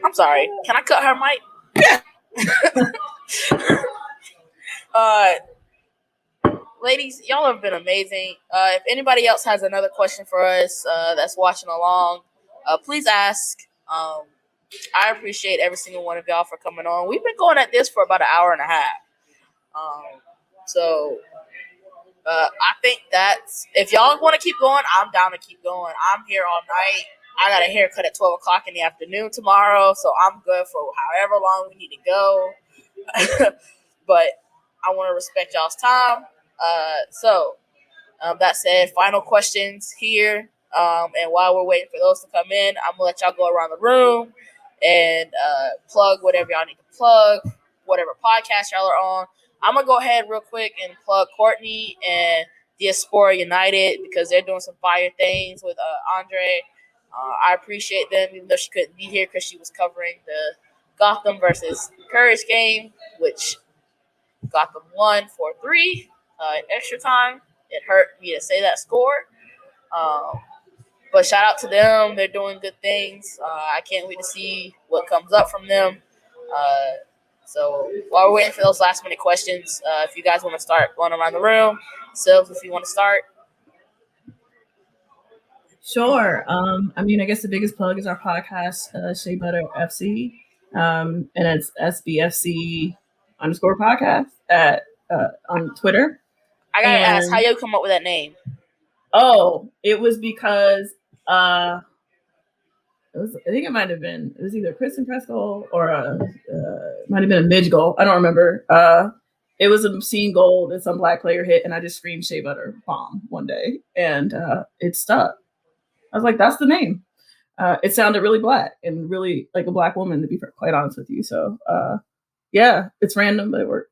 I'm sorry. Can I cut her mic? Yeah. Ladies, y'all have been amazing. If anybody else has another question for us that's watching along, please ask. I appreciate every single one of y'all for coming on. We've been going at this for about an hour and a half. I think that's if y'all want to keep going, I'm down to keep going. I'm here all night. I got a haircut at 12 o'clock in the afternoon tomorrow, so I'm good for however long we need to go. But I want to respect y'all's time. That said, final questions here. And while we're waiting for those to come in, I'm going to let y'all go around the room and plug whatever y'all need to plug, whatever podcast y'all are on. I'm going to go ahead real quick and plug Courtney and Diaspora United because they're doing some fire things with Andre. I appreciate them, even though she couldn't be here because she was covering the Gotham versus Courage game, which Gotham won 4-3 in extra time. It hurt me to say that score. Um, but shout out to them. They're doing good things. I can't wait to see what comes up from them. Uh, so while we're waiting for those last minute questions, if you guys want to start going around the room, Sylvs, if you want to start. Sure. I mean, I guess the biggest plug is our podcast, Shea Butter FC, and it's SBFC _ podcast at on Twitter. I gotta ask, how And you come up with that name? it was because I think it might have been, it was either Kristen Prescott or it might have been a Midge goal. I don't remember. It was an obscene goal that some black player hit, and I just screamed Shea Butter bomb one day, and it stuck. I was like, that's the name. It sounded really black and really like a black woman, to be quite honest with you. So yeah, it's random, but it worked.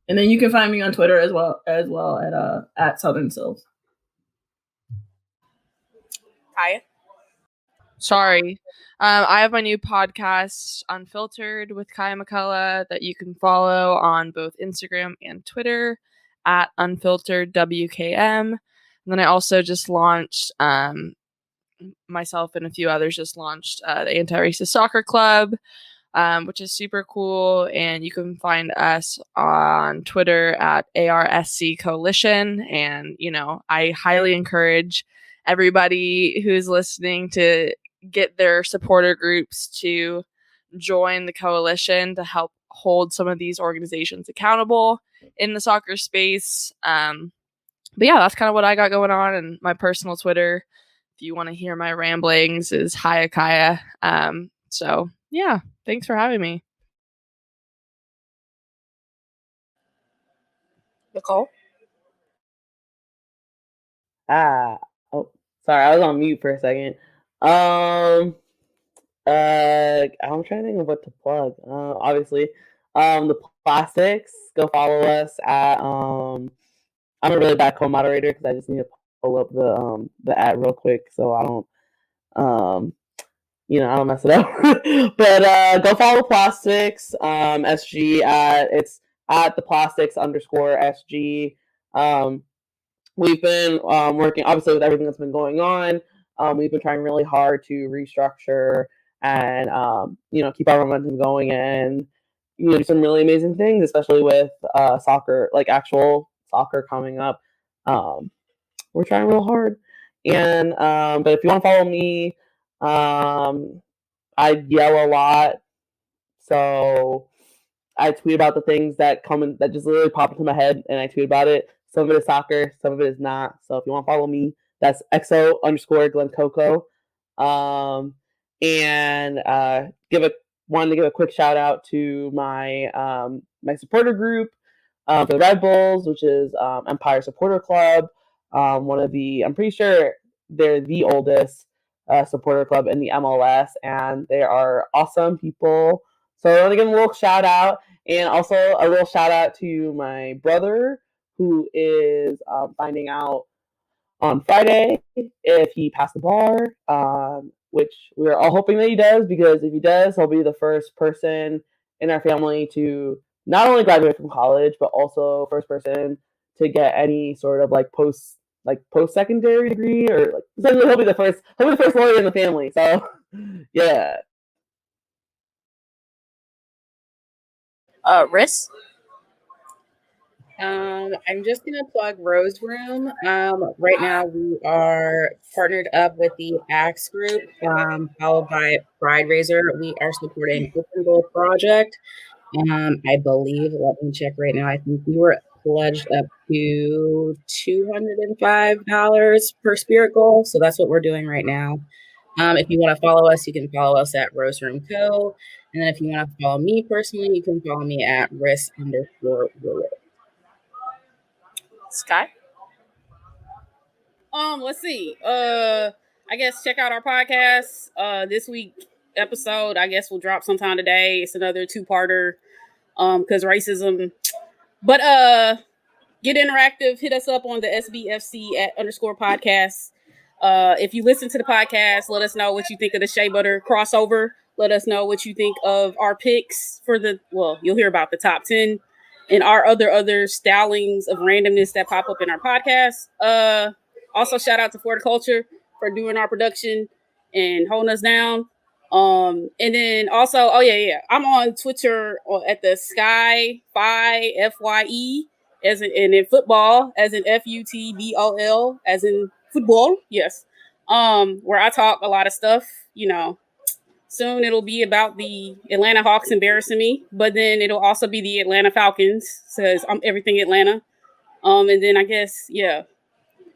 And then you can find me on Twitter as well at Southern Sylvs. Kaya? Sorry. I have my new podcast, Unfiltered, with Kaya McCullough, that you can follow on both Instagram and Twitter at UnfilteredWKM. And then I also just launched, myself and a few others just launched the Anti-Racist Soccer Club, which is super cool. And you can find us on Twitter at ARSC Coalition. And, I highly encourage everybody who's listening to get their supporter groups to join the coalition to help hold some of these organizations accountable in the soccer space. But yeah, that's kind of what I got going on. And my personal Twitter, if you want to hear my ramblings, is Hayakaya. So yeah, thanks for having me. Nicole? Oh, sorry, I was on mute for a second. I'm trying to think of what to plug. Obviously, the plastics. Go follow us at. I'm a really bad co-moderator because I just need to pull up the ad real quick so I don't I don't mess it up. But go follow Plastics SG it's at the Plastics _SG. We've been working obviously with everything that's been going on. We've been trying really hard to restructure and keep our momentum going and do some really amazing things, especially with soccer, like actual soccer coming up. We're trying real hard. And but if you want to follow me, I yell a lot, so I tweet about the things that that just literally pop into my head, and I tweet about it. Some of it is soccer, some of it is not. So if you want to follow me, that's XO _ Glen Coco. And wanted to give a quick shout out to my my supporter group for the Red Bulls, which is Empire Supporter Club. I'm pretty sure they're the oldest supporter club in the MLS, and they are awesome people. So I want to give them a little shout out, and also a little shout out to my brother, who is finding out on Friday if he passed the bar, which we're all hoping that he does, because if he does, he'll be the first person in our family to not only graduate from college, but also first person to get any sort of post-secondary degree, or essentially he'll be the first lawyer in the family. So yeah. Riss? I'm just gonna plug Rose Room. Right now we are partnered up with the Axe Group, followed by Pride Raiser. We are supporting Open Goal Project. I believe, let me check right now. I think we were pledged up to $205 per spirit goal. So that's what we're doing right now. If you want to follow us, you can follow us at Rose Room Co. And then if you want to follow me personally, you can follow me at Riss_Willow. Sky? Let's see. I guess check out our podcast. This week episode, I guess, will drop sometime today. It's another 2-parter. Because racism. But get interactive. Hit us up on the SBFC @ _ podcast If you listen to the podcast, let us know what you think of the Shea Butter crossover. Let us know what you think of our picks for you'll hear about the top 10 and our other stylings of randomness that pop up in our podcast. Also, shout out to Florida Culture for doing our production and holding us down. And then also, I'm on Twitter at the Sky FYE and in football as in FUTBOL as in football. Yes. Where I talk a lot of stuff, soon it'll be about the Atlanta Hawks embarrassing me, but then it'll also be the Atlanta Falcons, says I'm everything Atlanta. And then I guess,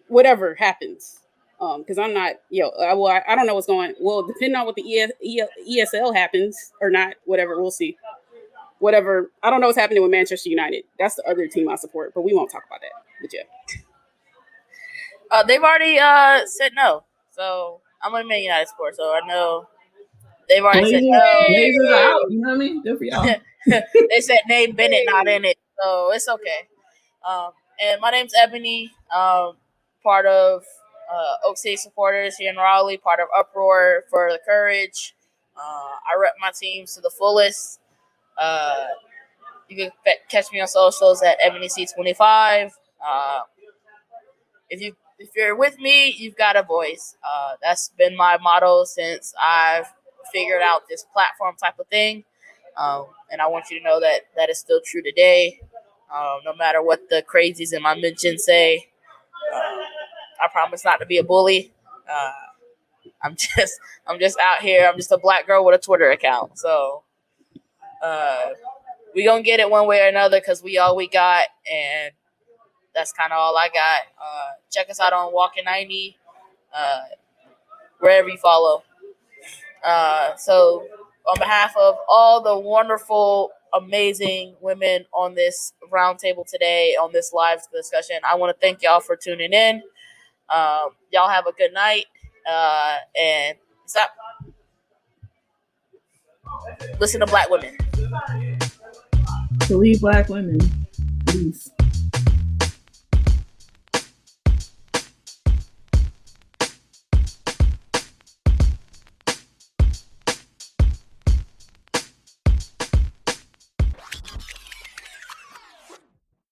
whatever happens. Because I'm not, I don't know what's going. Well, depending on what the ESL happens or not, whatever, we'll see. Whatever, I don't know what's happening with Manchester United. That's the other team I support, but we won't talk about that. But yeah, they've already said no. So I'm a Man United sport, so I know they've already said no. Blazers are out. You know what I mean? Good for y'all. They said Nate Bennett not in it, so it's okay. And my name's Ebony. Part of Oak City supporters here in Raleigh, part of Uproar for the Courage. I rep my teams to the fullest. You can catch me on socials at EbonyC25. If you're with me, you've got a voice. That's been my motto since I've figured out this platform type of thing. And I want you to know that is still true today. No matter what the crazies in my mentions say, I promise not to be a bully. I'm just out here. I'm just a black girl with a Twitter account. So we gonna get it one way or another because we all we got, and that's kind of all I got. Check us out on Walking 90, wherever you follow. So on behalf of all the wonderful, amazing women on this roundtable today, on this live discussion, I want to thank y'all for tuning in. Y'all have a good night, and stop. Listen to black women. Believe black women. Peace.